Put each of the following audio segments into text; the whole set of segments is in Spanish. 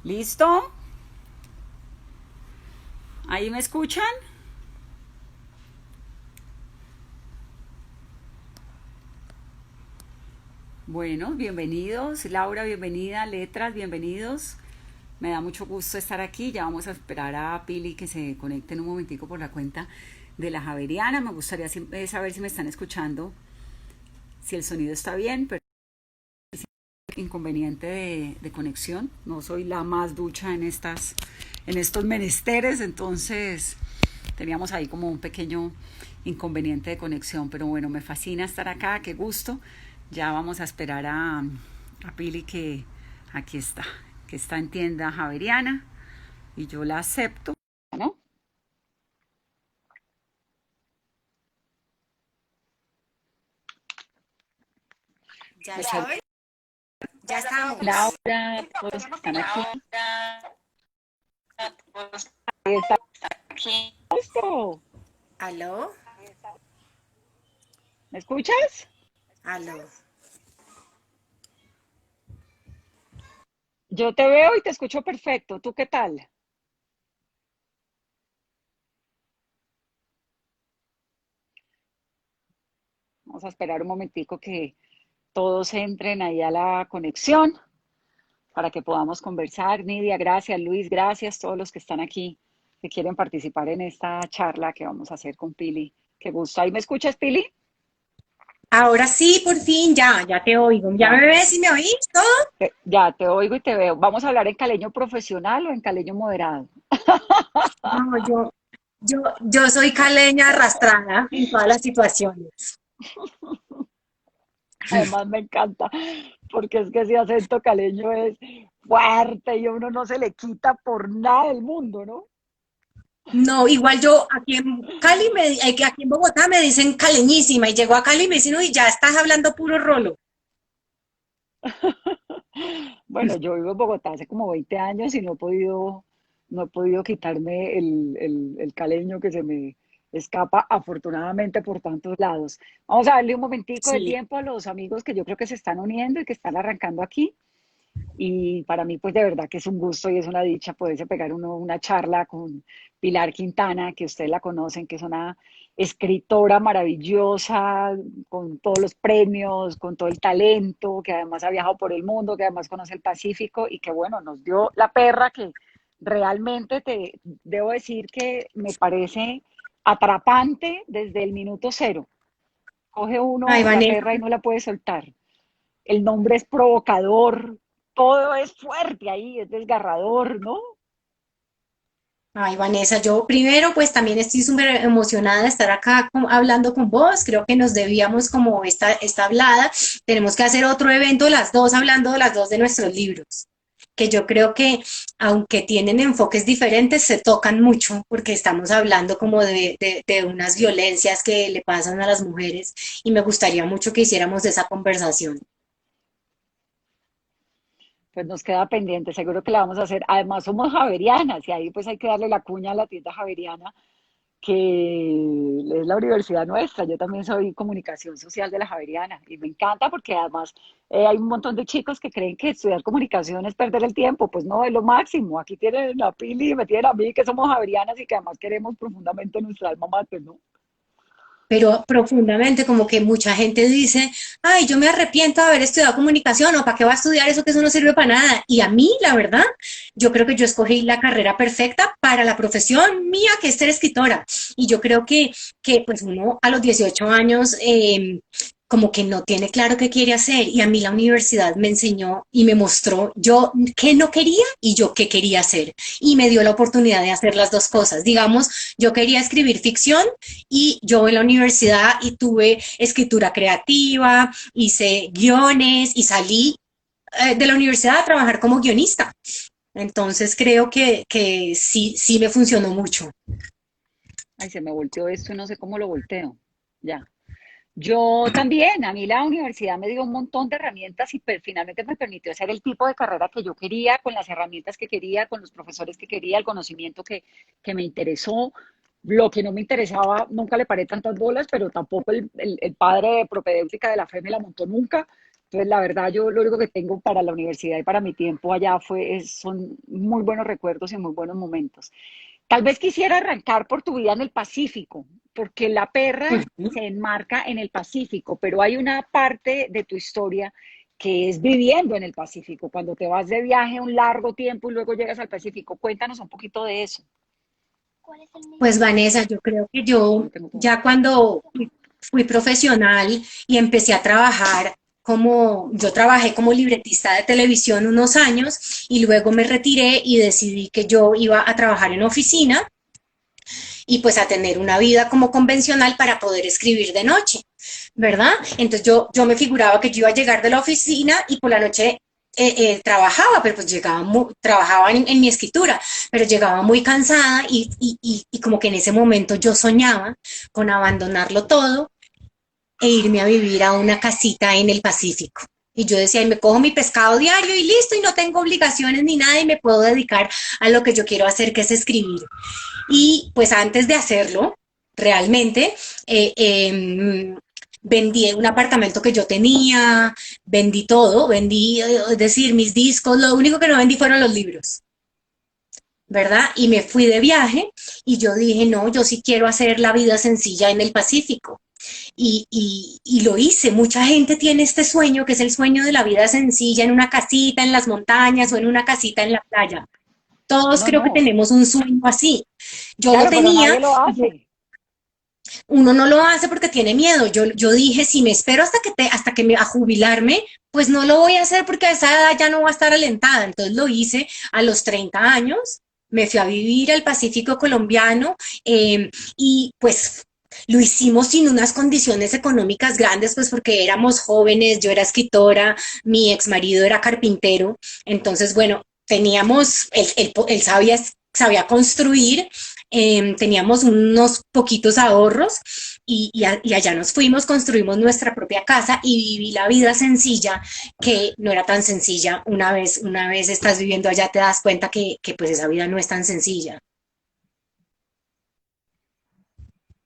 ¿Listo? ¿Ahí me escuchan? Bueno, bienvenidos. Laura, bienvenida. Letras, bienvenidos. Me da mucho gusto estar aquí. Ya vamos a esperar a Pili que se conecte en un momentico por la cuenta de la Javeriana. Me gustaría saber si me están escuchando, si el sonido está bien, pero inconveniente de conexión. No soy la más ducha en estos menesteres, entonces teníamos ahí como un pequeño inconveniente de conexión, pero bueno, me fascina estar acá, qué gusto. Ya vamos a esperar a Pili que aquí está, que está en tienda Javeriana y yo la acepto, ¿no? Ya Pues estoy, ya estamos. Laura, todos están aquí. Ahí está esto. ¿Aló? ¿Me escuchas? ¿Aló? Yo te veo y te escucho perfecto. ¿Tú qué tal? Vamos a esperar un momentico que todos entren ahí a la conexión para que podamos conversar. Nidia, gracias. Luis, gracias. Todos los que están aquí que quieren participar en esta charla que vamos a hacer con Pili. Qué gusto. ¿Ahí me escuchas, Pili? Ahora sí, por fin, ya te oigo. ¿Ya me Ya, ves y me oís todo? ya te oigo y te veo. ¿Vamos a hablar en caleño profesional o en caleño moderado? No, yo soy caleña arrastrada en todas las situaciones. Además me encanta, porque es que ese acento caleño es fuerte y a uno no se le quita por nada del mundo, ¿no? No, igual yo aquí en Cali, aquí en Bogotá me dicen caleñísima y llego a Cali y me dicen, uy, ya estás hablando puro rolo. Bueno, yo vivo en Bogotá hace como 20 años y no he podido quitarme el caleño que se me escapa afortunadamente por tantos lados. Vamos a darle un momentico de Sí. tiempo a los amigos que yo creo que se están uniendo y que están arrancando aquí. Y para mí, pues de verdad que es un gusto y es una dicha poderse pegar una charla con Pilar Quintana, que ustedes la conocen, que es una escritora maravillosa, con todos los premios, con todo el talento, que además ha viajado por el mundo, que además conoce el Pacífico y que bueno, nos dio la perra que realmente te debo decir que me parece atrapante desde el minuto cero. Coge Ay, uno la Vanessa. perra y no la puede soltar. El nombre es provocador, todo es fuerte ahí, es desgarrador, ¿no? Ay, Vanessa, yo primero pues también estoy súper emocionada de estar acá hablando con vos. Creo que nos debíamos como esta hablada. Tenemos que hacer otro evento las dos hablando de las dos de nuestros libros, que yo creo que aunque tienen enfoques diferentes, se tocan mucho porque estamos hablando como de unas violencias que le pasan a las mujeres y me gustaría mucho que hiciéramos esa conversación. Pues nos queda pendiente, seguro que la vamos a hacer. Además somos javerianas y ahí pues hay que darle la cuña a la tienda javeriana, que es la universidad nuestra. Yo también soy comunicación social de la Javeriana y me encanta porque además hay un montón de chicos que creen que estudiar comunicación es perder el tiempo. Pues no, es lo máximo. Aquí tienen a Pili, me tienen a mí, que somos javerianas y que además queremos profundamente nuestra alma mater, ¿no? Pero profundamente, como que mucha gente dice, ay, yo me arrepiento de haber estudiado comunicación o para qué va a estudiar eso que eso no sirve para nada. Y a mí, la verdad, yo creo que yo escogí la carrera perfecta para la profesión mía, que es ser escritora. Y yo creo que pues uno a los 18 años como que no tiene claro qué quiere hacer. Y a mí la universidad me enseñó y me mostró yo qué no quería y yo qué quería hacer. Y me dio la oportunidad de hacer las dos cosas. Digamos, yo quería escribir ficción y yo en la universidad y tuve escritura creativa, hice guiones y salí de la universidad a trabajar como guionista. Entonces creo que sí, sí me funcionó mucho. Ay, se me volteó esto y no sé cómo lo volteo. Ya. Yo también, a mí la universidad me dio un montón de herramientas y finalmente me permitió hacer el tipo de carrera que yo quería, con las herramientas que quería, con los profesores que quería, el conocimiento que me interesó. Lo que no me interesaba, nunca le paré tantas bolas, pero tampoco el padre de propedéutica de la fe me la montó nunca. Entonces, la verdad, yo lo único que tengo para la universidad y para mi tiempo allá son muy buenos recuerdos y muy buenos momentos. Tal vez quisiera arrancar por tu vida en el Pacífico, porque La Perra Ujú. se enmarca en el Pacífico, pero hay una parte de tu historia que es viviendo en el Pacífico, cuando te vas de viaje un largo tiempo y luego llegas al Pacífico. Cuéntanos un poquito de eso. Pues Vanessa, yo creo que yo No tengo todo. ya cuando fui profesional y empecé a trabajar yo trabajé como libretista de televisión unos años y luego me retiré y decidí que yo iba a trabajar en oficina y pues a tener una vida como convencional para poder escribir de noche, ¿verdad? Entonces yo me figuraba que yo iba a llegar de la oficina y por la noche trabajaba, pero pues trabajaba en mi escritura, pero llegaba muy cansada y como que en ese momento yo soñaba con abandonarlo todo e irme a vivir a una casita en el Pacífico. Y yo decía, y me cojo mi pescado diario y listo, y no tengo obligaciones ni nada, y me puedo dedicar a lo que yo quiero hacer, que es escribir. Y pues antes de hacerlo, realmente, vendí un apartamento que yo tenía, vendí todo, vendí, es decir, mis discos, lo único que no vendí fueron los libros, ¿verdad? Y me fui de viaje y yo dije, no, yo sí quiero hacer la vida sencilla en el Pacífico. Y lo hice. Mucha gente tiene este sueño, que es el sueño de la vida sencilla, en una casita en las montañas o en una casita en la playa. Todos No, creo que no. tenemos un sueño así. Yo lo Claro, pero tenía, nadie lo hace. uno no lo hace porque tiene miedo. Yo dije, si me espero hasta que me a jubilarme, pues no lo voy a hacer porque a esa edad ya no voy a estar alentada. Entonces lo hice a los 30 años, me fui a vivir al Pacífico colombiano y pues lo hicimos sin unas condiciones económicas grandes, pues porque éramos jóvenes, yo era escritora, mi ex marido era carpintero, entonces bueno, él sabía construir, teníamos unos poquitos ahorros y allá nos fuimos, construimos nuestra propia casa y viví la vida sencilla, que no era tan sencilla. Una vez estás viviendo allá te das cuenta que pues esa vida no es tan sencilla.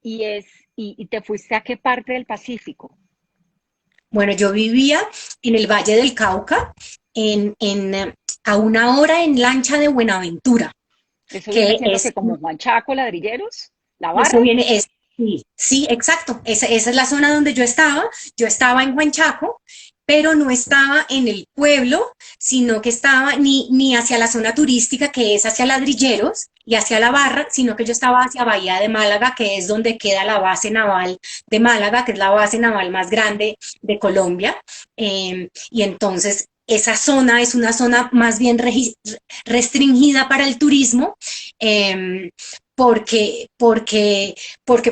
Y es, y te fuiste a qué parte del Pacífico. Bueno, yo vivía en el Valle del Cauca, a una hora en lancha de Buenaventura, Eso viene que siendo que como Juan Chaco, Ladrilleros, La eso Barra. sí, sí, exacto. Esa es la zona donde yo estaba. Yo estaba en Huanchaco, pero no estaba en el pueblo, sino que estaba ni hacia la zona turística, que es hacia Ladrilleros y hacia La Barra, sino que yo estaba hacia Bahía de Málaga, que es donde queda la base naval de Málaga, que es la base naval más grande de Colombia. Y entonces esa zona es una zona más bien restringida para el turismo. Eh, porque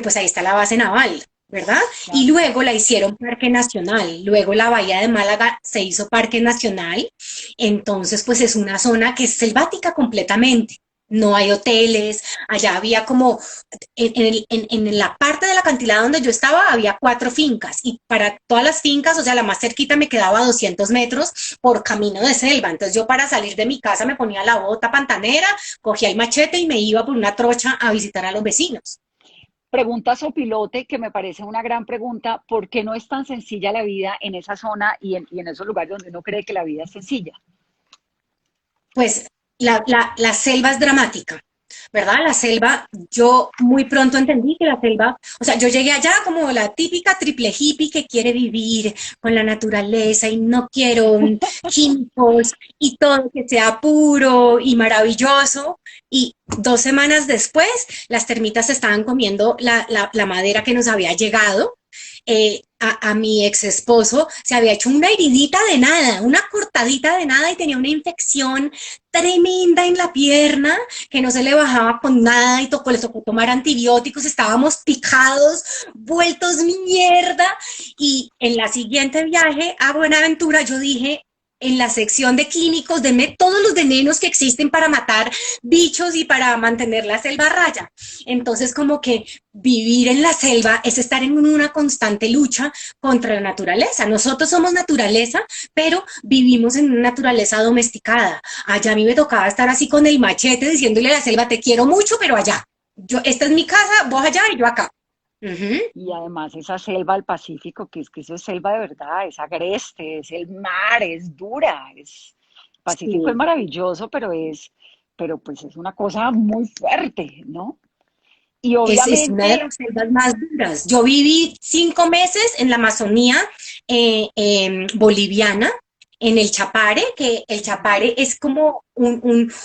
pues ahí está la base naval, ¿verdad? Y Claro. luego la hicieron parque nacional, luego la Bahía de Málaga se hizo parque nacional, entonces pues es una zona que es selvática completamente. No hay hoteles, allá había como, en la parte del acantilado donde yo estaba, había 4 fincas y para todas las fincas, o sea, la más cerquita me quedaba a 200 metros por camino de selva. Entonces yo para salir de mi casa me ponía la bota pantanera, cogía el machete y me iba por una trocha a visitar a los vecinos. Pregunta Sopilote, que me parece una gran pregunta, ¿por qué no es tan sencilla la vida en esa zona y en esos lugares donde uno cree que la vida es sencilla? Pues la selva es dramática, ¿verdad? La selva, yo muy pronto entendí que la selva, o sea, yo llegué allá como la típica triple hippie que quiere vivir con la naturaleza y no quiero químicos y todo que sea puro y maravilloso. Y 2 semanas después, las termitas estaban comiendo la madera que nos había llegado. A mi ex esposo se había hecho una heridita de nada, una cortadita de nada y tenía una infección tremenda en la pierna que no se le bajaba con nada y le tocó tomar antibióticos, estábamos picados, vueltos mierda y en la siguiente viaje a Buenaventura yo dije, en la sección de químicos, denme todos los venenos que existen para matar bichos y para mantener la selva a raya. Entonces, como que vivir en la selva es estar en una constante lucha contra la naturaleza. Nosotros somos naturaleza, pero vivimos en una naturaleza domesticada. Allá a mí me tocaba estar así con el machete diciéndole a la selva, te quiero mucho, pero allá. Esta es mi casa, vos allá y yo acá. Ujú. Y además esa selva del Pacífico, que es que eso es selva de verdad, es agreste, es el mar, es dura, el Pacífico es Sí. maravilloso, pero pues es una cosa muy fuerte, ¿no? Y Es una de obviamente, las selvas más duras. Yo viví 5 meses en la Amazonía boliviana, en el Chapare, que el Chapare es como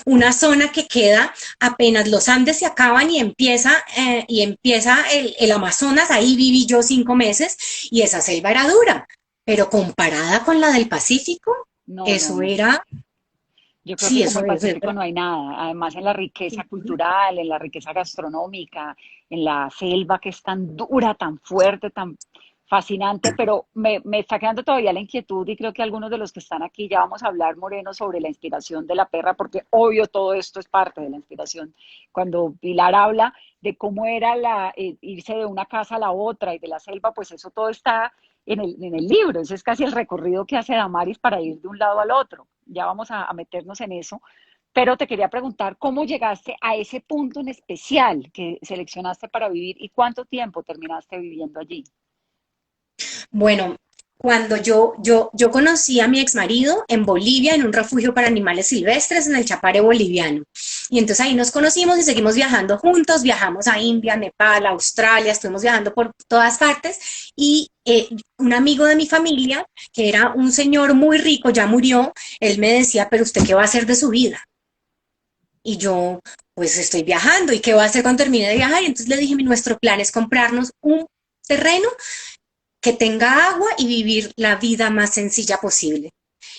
una zona que queda apenas los Andes se acaban y empieza el Amazonas, ahí viví yo 5 meses y esa selva era dura, pero comparada con la del Pacífico, no, no, eso no. era, Yo creo sí, que como el eso es Pacífico no hay nada. Además, en la riqueza cultural, en la riqueza gastronómica, en la selva que es tan dura, tan fuerte, tan fascinante, pero me está quedando todavía la inquietud y creo que algunos de los que están aquí ya vamos a hablar, Moreno, sobre la inspiración de la perra, porque obvio todo esto es parte de la inspiración. Cuando Pilar habla de cómo era irse de una casa a la otra y de la selva, pues eso todo está en el libro. Ese es casi el recorrido que hace Damaris para ir de un lado al otro. Ya vamos a meternos en eso. Pero te quería preguntar cómo llegaste a ese punto en especial que seleccionaste para vivir y cuánto tiempo terminaste viviendo allí. Bueno, cuando yo conocí a mi ex marido en Bolivia, en un refugio para animales silvestres, en el Chapare boliviano. Y entonces ahí nos conocimos y seguimos viajando juntos, viajamos a India, Nepal, Australia, estuvimos viajando por todas partes. Y un amigo de mi familia, que era un señor muy rico, ya murió, él me decía, pero ¿usted qué va a hacer de su vida? Y yo, pues estoy viajando, ¿y qué va a hacer cuando termine de viajar? Y entonces le dije, nuestro plan es comprarnos un terreno que tenga agua y vivir la vida más sencilla posible.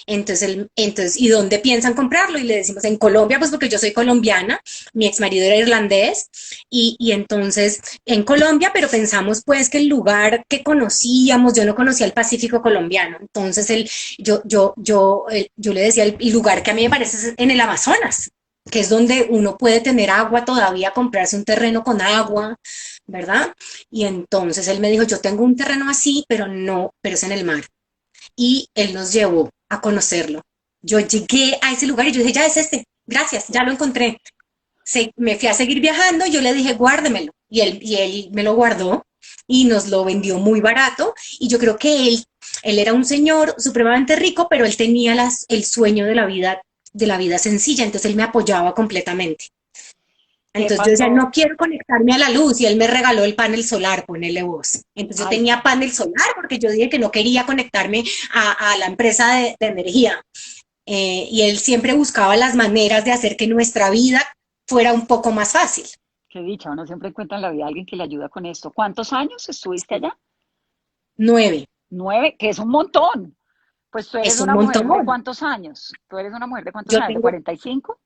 ¿Y dónde piensan comprarlo? Y le decimos, en Colombia, pues porque yo soy colombiana, mi ex marido era irlandés, y entonces en Colombia, pero pensamos pues que el lugar que conocíamos, yo no conocía el Pacífico colombiano, entonces yo le decía, el lugar que a mí me parece es en el Amazonas, que es donde uno puede tener agua todavía, comprarse un terreno con agua, ¿verdad? Y entonces él me dijo, yo tengo un terreno así, pero no, pero es en el mar. Y él nos llevó a conocerlo. Yo llegué a ese lugar y yo dije, ya es este, gracias, ya lo encontré. Me fui a seguir viajando, yo le dije, guárdemelo. Y él me lo guardó y nos lo vendió muy barato. Y yo creo que él era un señor supremamente rico, pero él tenía el sueño de la vida sencilla, entonces él me apoyaba completamente. ¿Qué Entonces yo decía, pasó? no quiero conectarme a la luz y él me regaló el panel solar, ponele vos. Entonces yo Ay, tenía panel solar porque yo dije que no quería conectarme a la empresa de energía. Y él siempre buscaba las maneras de hacer que nuestra vida fuera un poco más fácil. qué dicha, uno siempre encuentra en la vida a alguien que le ayuda con esto. ¿Cuántos años estuviste allá? 9, 9, que es un montón. Pues tú eres es un una mujer de montón. cuántos años. Tú eres una mujer de cuántos Yo años, de tengo, 45.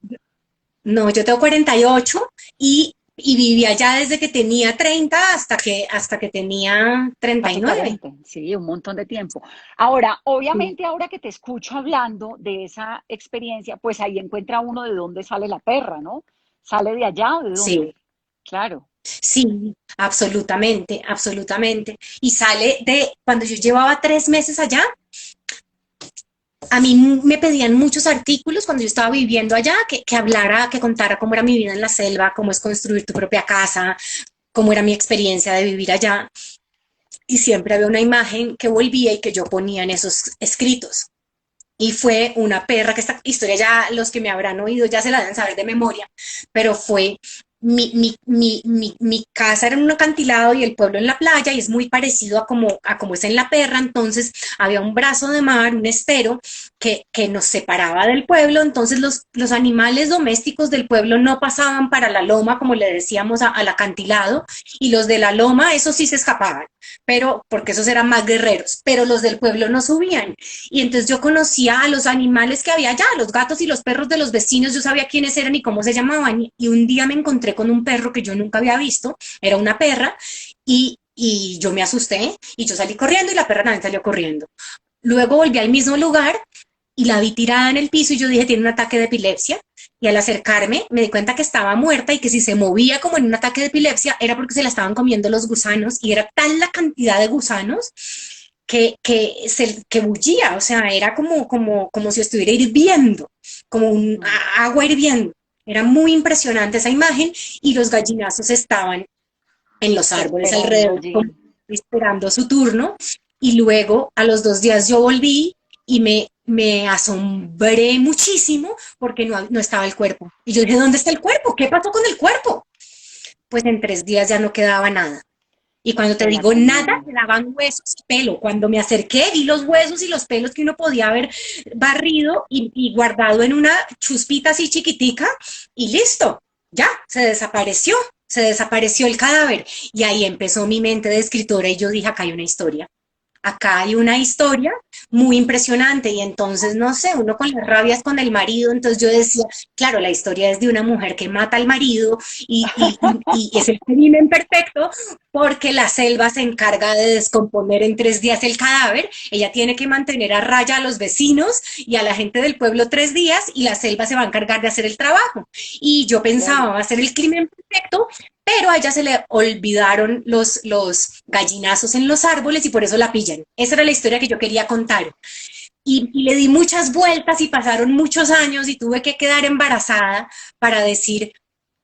no, yo tengo 48 y viví allá desde que tenía 30 hasta que tenía Casi 39. 40, sí, un montón de tiempo. Ahora, Sí, obviamente, ahora que te escucho hablando de esa experiencia, pues ahí encuentra uno de dónde sale la perra, ¿no? ¿Sale de allá o de dónde? sí. Claro. Sí, absolutamente, absolutamente. Y sale cuando yo llevaba 3 meses allá, a mí me pedían muchos artículos cuando yo estaba viviendo allá, que hablara, que contara cómo era mi vida en la selva, cómo es construir tu propia casa, cómo era mi experiencia de vivir allá. Y siempre había una imagen que volvía y que yo ponía en esos escritos. Y fue una perra, que esta historia ya los que me habrán oído ya se la deben saber de memoria, pero fue mi casa era en un acantilado y el pueblo en la playa y es muy parecido a como es en la perra, entonces había un brazo de mar, un estero que nos separaba del pueblo, entonces los animales domésticos del pueblo no pasaban para la loma, como le decíamos, al acantilado, y los de la loma, esos sí se escapaban, pero porque esos eran más guerreros, pero los del pueblo no subían. Y entonces yo conocía a los animales que había allá, los gatos y los perros de los vecinos, yo sabía quiénes eran y cómo se llamaban. Y un día me encontré con un perro que yo nunca había visto, era una perra, y yo me asusté y yo salí corriendo y la perra también salió corriendo. Luego volví al mismo lugar y la vi tirada en el piso y yo dije, tiene un ataque de epilepsia. Y al acercarme me di cuenta que estaba muerta y que si se movía como en un ataque de epilepsia era porque se la estaban comiendo los gusanos y era tal la cantidad de gusanos que bullía, o sea, era como si estuviera hirviendo, como Mm. agua hirviendo. Era muy impresionante esa imagen y los gallinazos estaban. en los árboles esperando alrededor, allí. como esperando su turno. Y luego a los 2 días yo volví y me asombré muchísimo porque no estaba el cuerpo. Y yo dije, ¿dónde está el cuerpo? ¿Qué pasó con el cuerpo? Pues en 3 días ya no quedaba nada. Y cuando te Se la digo nada, comieron. quedaban huesos y pelo. Cuando me acerqué, vi los huesos y los pelos que uno podía haber barrido y guardado en una chuspita así chiquitica y listo, ya, se desapareció el cadáver. Y ahí empezó mi mente de escritora y yo dije, acá hay una historia. Acá hay una historia muy impresionante y entonces, no sé, uno con las rabias con el marido, entonces yo decía, claro, la historia es de una mujer que mata al marido y es el crimen perfecto porque la selva se encarga de descomponer en 3 días el cadáver, ella tiene que mantener a raya a los vecinos y a la gente del pueblo 3 días y la selva se va a encargar de hacer el trabajo. Y yo pensaba, Claro. va a ser el crimen perfecto, pero a ella se le olvidaron los gallinazos en los árboles y por eso la pillan. Esa era la historia que yo quería contar. Y le di muchas vueltas y pasaron muchos años y tuve que quedar embarazada para decir,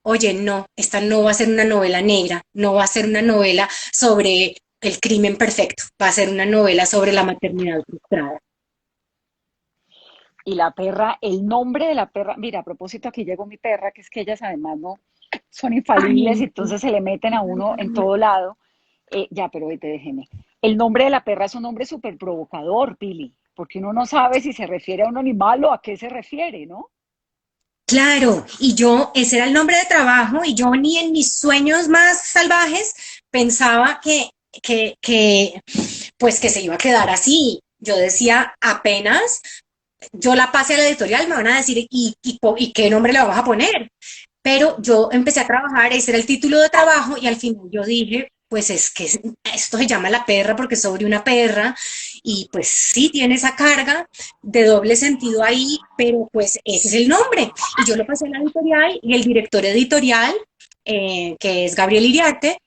oye, no, esta no va a ser una novela negra, no va a ser una novela sobre el crimen perfecto, va a ser una novela sobre la maternidad frustrada. Y la perra, el nombre de la perra, mira, a propósito, aquí llegó mi perra, que es que ellas además no son infalibles y Ay, entonces se le meten a uno en todo lado. Ya, pero vete, déjeme. El nombre de la perra es un nombre súper provocador, Pili, porque uno no sabe si se refiere a un animal o a qué se refiere, ¿no? claro, y yo, ese era el nombre de trabajo, y yo ni en mis sueños más salvajes pensaba pues que se iba a quedar así. Yo decía, apenas yo la pase a la editorial, me van a decir, ¿y qué nombre le vamos a poner? Pero yo empecé a trabajar, ese era el título de trabajo, y al final yo dije, pues es que esto se llama La Perra porque es sobre una perra, y pues sí tiene esa carga de doble sentido ahí, pero pues ese es el nombre. Y yo lo pasé a la editorial, y el director editorial, que es Gabriel Iriarte,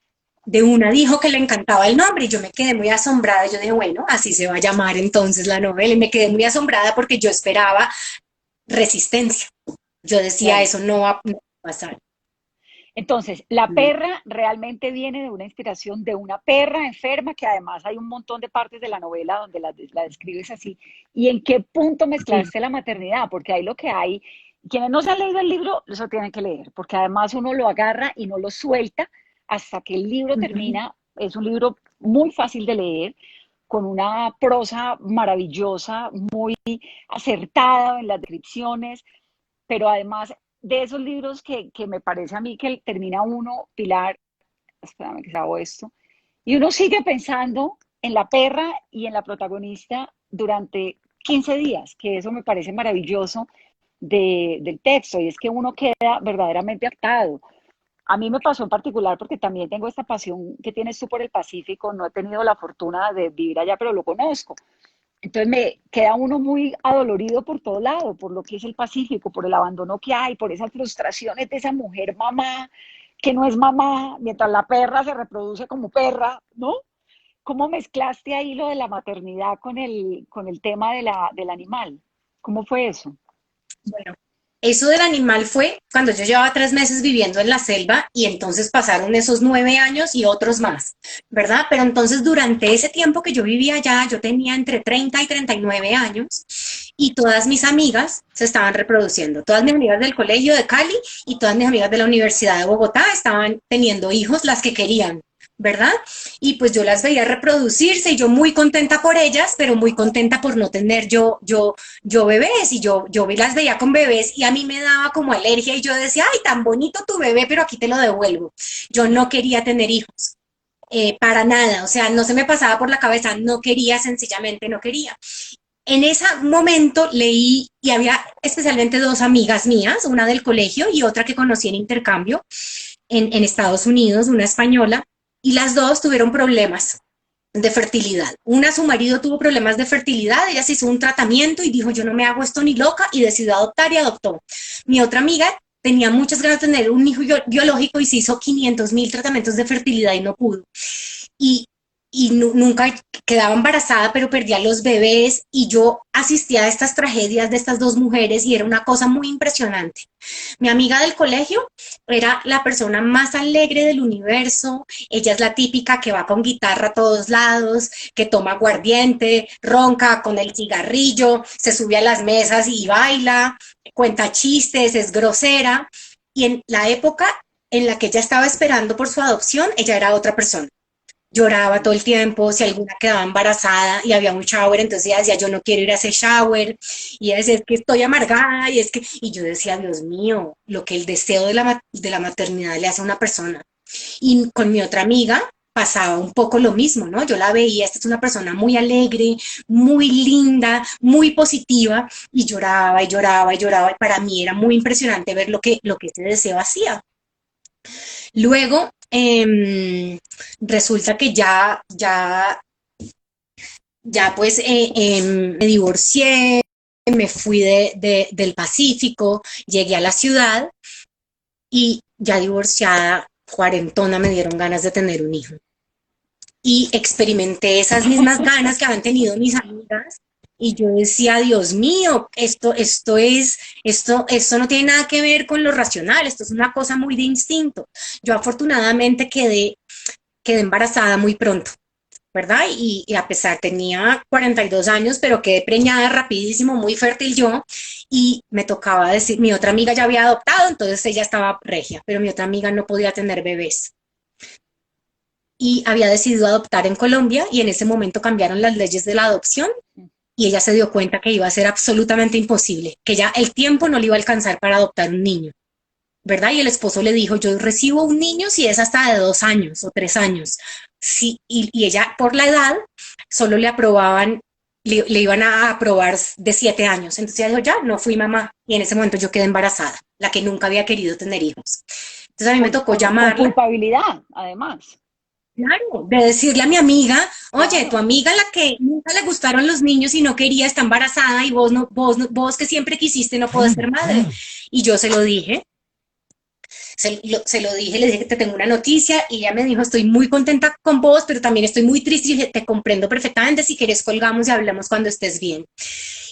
de una dijo que le encantaba el nombre y yo me quedé muy asombrada. Yo dije, bueno, así se va a llamar entonces la novela. Y me quedé muy asombrada porque yo esperaba resistencia. Yo decía, Claro. eso no va a pasar. Entonces, la perra realmente viene de una inspiración de una perra enferma, que además hay un montón de partes de la novela donde la describes así. ¿Y en qué punto Sí. mezclaste la maternidad? Porque ahí lo que hay, quienes no se han leído el libro, eso tienen que leer, porque además uno lo agarra y no lo suelta hasta que el libro Ujú. termina. Es un libro muy fácil de leer, con una prosa maravillosa, muy acertada en las descripciones, pero además de esos libros que me parece a mí que termina uno, Pilar, espérame que hago esto, y uno sigue pensando en la perra y en la protagonista durante 15 días, que eso me parece maravilloso del texto, y es que uno queda verdaderamente atado. A mí me pasó en particular porque también tengo esta pasión que tienes tú por el Pacífico, no he tenido la fortuna de vivir allá, pero lo conozco. Entonces me queda uno muy adolorido por todo lado, por lo que es el Pacífico, por el abandono que hay, por esas frustraciones de esa mujer mamá que no es mamá, mientras la perra se reproduce como perra, ¿no? ¿Cómo mezclaste ahí lo de la maternidad con el tema de del animal? ¿Cómo fue eso? Bueno, eso del animal fue cuando yo llevaba 3 meses viviendo en la selva y entonces pasaron esos 9 años y otros más, ¿verdad? Pero entonces durante ese tiempo que yo vivía allá, yo tenía entre 30 y 39 años y todas mis amigas se estaban reproduciendo. Todas mis amigas del colegio de Cali y todas mis amigas de la Universidad de Bogotá estaban teniendo hijos, las que querían, ¿verdad? Y pues yo las veía reproducirse y yo muy contenta por ellas, pero muy contenta por no tener yo bebés y yo las veía con bebés y a mí me daba como alergia y yo decía, ay, tan bonito tu bebé, pero aquí te lo devuelvo. Yo no quería tener hijos. Para nada, o sea, no se me pasaba por la cabeza, no quería, sencillamente no quería. En ese momento leí y había especialmente dos amigas mías, una del colegio y otra que conocí en intercambio en Estados Unidos, una española, y las dos tuvieron problemas de fertilidad. Una, su marido tuvo problemas de fertilidad, ella se hizo un tratamiento y dijo, yo no me hago esto ni loca, y decidió adoptar y adoptó. Mi otra amiga tenía muchas ganas de tener un hijo biológico y se hizo 500.000 tratamientos de fertilidad y no pudo. Y y nunca quedaba embarazada, pero perdía los bebés y yo asistía a estas tragedias de estas dos mujeres y era una cosa muy impresionante. Mi amiga del colegio era la persona más alegre del universo, ella es la típica que va con guitarra a todos lados, que toma aguardiente, ronca con el cigarrillo, se sube a las mesas y baila, cuenta chistes, es grosera y en la época en la que ella estaba esperando por su adopción, ella era otra persona. Lloraba todo el tiempo, si alguna quedaba embarazada y había un shower, entonces ella decía, yo no quiero ir a ese shower, y ella decía, es que estoy amargada, y yo decía, Dios mío, lo que el deseo de la maternidad le hace a una persona. Y con mi otra amiga pasaba un poco lo mismo, ¿no? Yo la veía, esta es una persona muy alegre, muy linda, muy positiva, y lloraba y lloraba y lloraba, y para mí era muy impresionante ver lo que ese deseo hacía. Luego, resulta que ya pues me divorcié, me fui del Pacífico, llegué a la ciudad y ya divorciada, cuarentona, me dieron ganas de tener un hijo. Y experimenté esas mismas ganas que habían tenido mis amigas y yo decía, Dios mío, esto no tiene nada que ver con lo racional, esto es una cosa muy de instinto. Yo afortunadamente quedé embarazada muy pronto, ¿verdad? Y a pesar, tenía 42 años, pero quedé preñada rapidísimo, muy fértil yo, y me tocaba decir, mi otra amiga ya había adoptado, entonces ella estaba regia, pero mi otra amiga no podía tener bebés. Y había decidido adoptar en Colombia y en ese momento cambiaron las leyes de la adopción y ella se dio cuenta que iba a ser absolutamente imposible, que ya el tiempo no le iba a alcanzar para adoptar un niño, ¿verdad? Y el esposo le dijo, yo recibo un niño si es hasta de 2 años o 3 años. Sí, y ella por la edad solo le aprobaban, le iban a aprobar de 7 años. Entonces ella dijo, ya, no fui mamá. Y en ese momento yo quedé embarazada, la que nunca había querido tener hijos. Entonces a mí me tocó Con llamarla. culpabilidad, además. Claro, de decirle a mi amiga, oye, tu Claro. amiga la que nunca le gustaron los niños y no quería, está embarazada y vos no, vos que siempre quisiste no podés ser madre. Y yo se lo dije, se lo dije, le dije que te tengo una noticia y ella me dijo, estoy muy contenta con vos, pero también estoy muy triste y dije, te comprendo perfectamente, si quieres colgamos y hablamos cuando estés bien.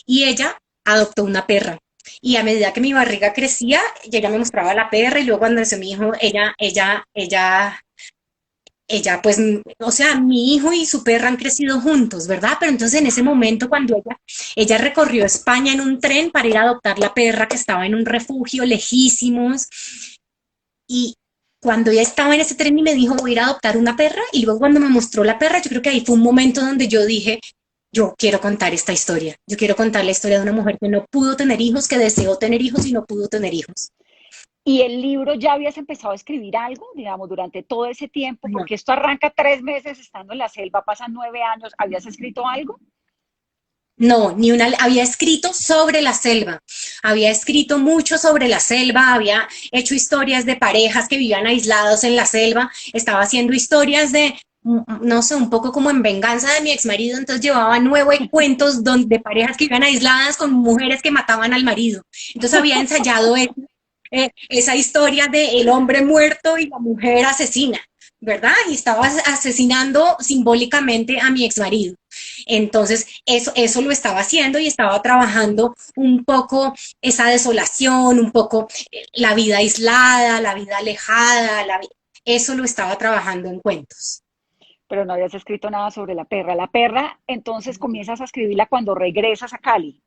Y ella adoptó una perra. Y a medida que mi barriga crecía, ella me mostraba la perra y luego cuando nació mi hijo, ella, pues, o sea, mi hijo y su perra han crecido juntos, ¿verdad? Pero entonces en ese momento cuando ella recorrió España en un tren para ir a adoptar la perra que estaba en un refugio lejísimos y cuando ella estaba en ese tren y me dijo voy a ir a adoptar una perra y luego cuando me mostró la perra, yo creo que ahí fue un momento donde yo dije, yo quiero contar esta historia, yo quiero contar la historia de una mujer que no pudo tener hijos, que deseó tener hijos y no pudo tener hijos. ¿Y el libro ya habías empezado a escribir algo, digamos, durante todo ese tiempo? No, Porque esto arranca 3 meses estando en la selva, pasan 9 años. ¿Habías escrito algo? no, ni una, había escrito sobre la selva, había escrito mucho sobre la selva, había hecho historias de parejas que vivían aislados en la selva, estaba haciendo historias de, no sé, un poco como en venganza de mi ex marido, entonces llevaba 9 cuentos de parejas que vivían aisladas con mujeres que mataban al marido. Entonces había ensayado esa historia de el hombre muerto y la mujer asesina, ¿verdad? Y estaba asesinando simbólicamente a mi ex marido. Entonces, eso lo estaba haciendo y estaba trabajando un poco esa desolación, un poco la vida aislada, la vida alejada, eso lo estaba trabajando en cuentos. Pero no habías escrito nada sobre la perra. La perra, entonces comienzas a escribirla cuando regresas a Cali.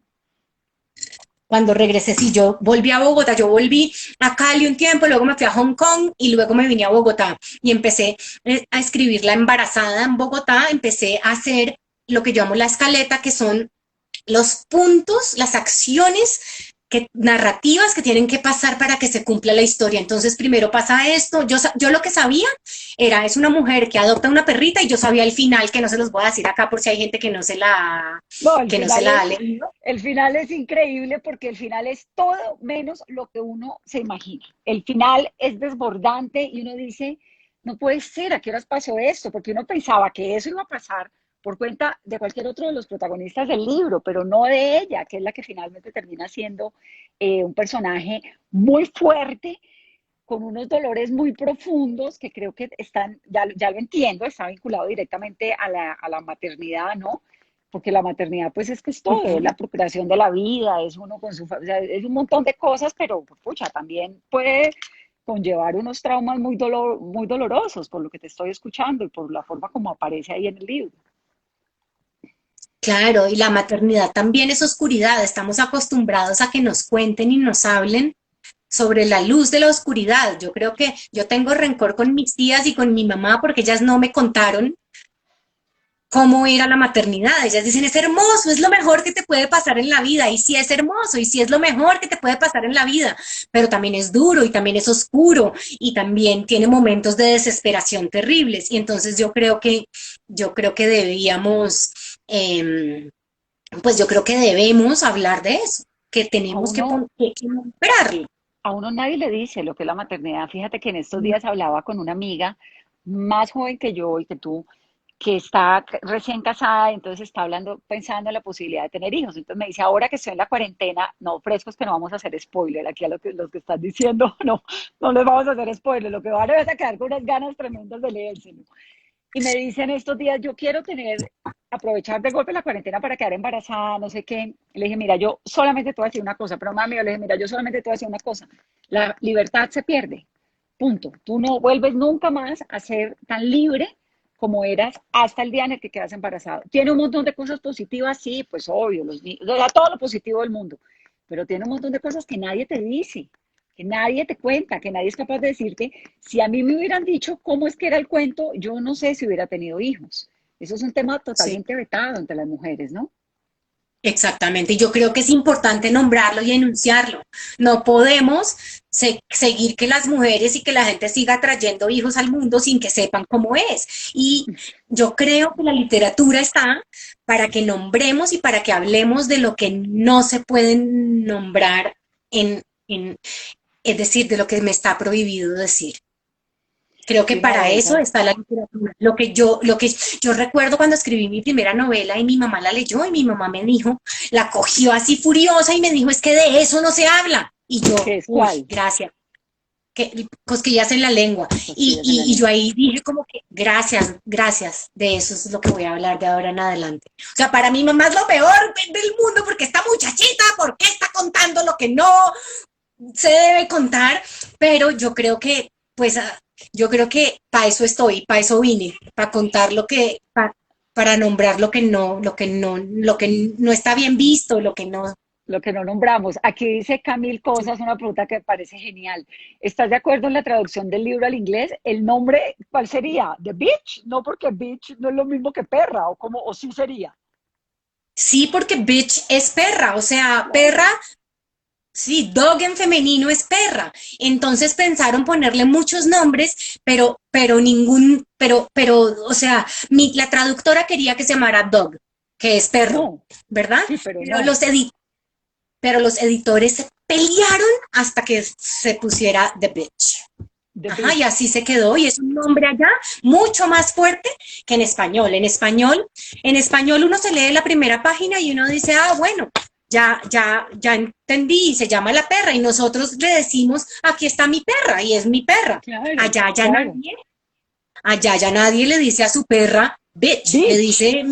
Cuando regresé, sí, yo volví a Bogotá, yo volví a Cali un tiempo, luego me fui a Hong Kong y luego me vine a Bogotá y empecé a escribirla embarazada en Bogotá, empecé a hacer lo que yo llamo la escaleta, que son los puntos, las acciones narrativas que tienen que pasar para que se cumpla la historia. Entonces, primero pasa esto. Yo lo que sabía era, es una mujer que adopta una perrita y yo sabía el final, que no se los voy a decir acá por si hay gente No, que no se la ha leído. el final es increíble porque el final es todo menos lo que uno se imagina. El final es desbordante y uno dice, no puede ser, ¿a qué horas pasó esto? Porque uno pensaba que eso iba a pasar por cuenta de cualquier otro de los protagonistas del libro, pero no de ella, que es la que finalmente termina siendo un personaje muy fuerte, con unos dolores muy profundos que creo que están, ya lo entiendo, está vinculado directamente a la maternidad, ¿no? Porque la maternidad pues es que es todo, es Ujú. la procreación de la vida, es uno con su, o sea, es un montón de cosas, pero pucha, también puede conllevar unos traumas muy dolorosos por lo que te estoy escuchando y por la forma como aparece ahí en el libro. Claro, y la maternidad también es oscuridad. Estamos acostumbrados a que nos cuenten y nos hablen sobre la luz de la oscuridad. Yo creo que yo tengo rencor con mis tías y con mi mamá porque ellas no me contaron cómo era la maternidad. Ellas dicen, es hermoso, es lo mejor que te puede pasar en la vida. Y sí es hermoso, y sí es lo mejor que te puede pasar en la vida, pero también es duro y también es oscuro y también tiene momentos de desesperación terribles. Y entonces yo creo que debíamos, pues yo creo que debemos hablar de eso, que A tenemos uno, que nombrarlo. a uno nadie le dice lo que es la maternidad. Fíjate que en estos días hablaba con una amiga más joven que yo y que tú, que está recién casada, entonces está hablando, pensando en la posibilidad de tener hijos. Entonces me dice, ahora que estoy en la cuarentena, no, frescos que no vamos a hacer spoiler, aquí a los que están diciendo, no, no les vamos a hacer spoiler, lo que van a quedar con unas ganas tremendas de leérselo. Y me dicen estos días, yo quiero tener, aprovechar de golpe la cuarentena para quedar embarazada, no sé qué. Le dije, mira, yo solamente te voy a decir una cosa, pero mami, yo le dije, mira, yo solamente te voy a decir una cosa, la libertad se pierde, punto. Tú no vuelves nunca más a ser tan libre como eras hasta el día en el que quedas embarazado. Tiene un montón de cosas positivas, sí, pues obvio, todo lo positivo del mundo, pero tiene un montón de cosas que nadie te dice, que nadie te cuenta, que nadie es capaz de decirte. Si a mí me hubieran dicho cómo es que era el cuento, yo no sé si hubiera tenido hijos. Eso es un tema Sí. totalmente vetado entre las mujeres, ¿no? Exactamente, y yo creo que es importante nombrarlo y enunciarlo. No podemos seguir que las mujeres y que la gente siga trayendo hijos al mundo sin que sepan cómo es. Y yo creo que la literatura está para que nombremos y para que hablemos de lo que no se pueden nombrar en es decir, de lo que me está prohibido decir. Creo que Y una para de eso esas, está la literatura. Lo que yo recuerdo cuando escribí mi primera novela y mi mamá la leyó y mi mamá me dijo, la cogió así furiosa y me dijo, es que de eso no se habla. Y yo, ¿qué es uy, cuál? gracias, que cosquillas en la lengua. Cosquillas en la Y yo lengua. ahí dije como que, gracias, gracias, de eso es lo que voy a hablar de ahora en adelante. O sea, para mi mamá es lo peor del mundo porque esta muchachita, ¿por qué está contando lo que no se debe contar? Pero yo creo que, pues, yo creo que para eso estoy, para eso vine, para contar para nombrar lo que no está bien visto, lo que no. Lo que no nombramos. Aquí dice Camil Cosas, una pregunta que me parece genial. ¿Estás de acuerdo en la traducción del libro al inglés? ¿El nombre cuál sería? ¿The Beach? No, porque Beach no es lo mismo que perra, o como, o sí sería. Sí, porque bitch es perra, o sea, perra. Claro. Sí, dog en femenino es perra. Entonces pensaron ponerle muchos nombres, o sea, la traductora quería que se llamara dog, que es perro, No, ¿verdad? sí, pero Pero no. pero los editores se pelearon hasta que se pusiera The Bitch. The Ajá, y Beach. así se quedó, y es un nombre allá mucho más fuerte que en español. En español uno se lee la primera página y uno dice, ah, bueno, ya entendí, se llama la perra, y nosotros le decimos, aquí está mi perra, y es mi perra. Claro, Allá ya claro. nadie, allá ya nadie le dice a su perra, bitch, le Beach. dice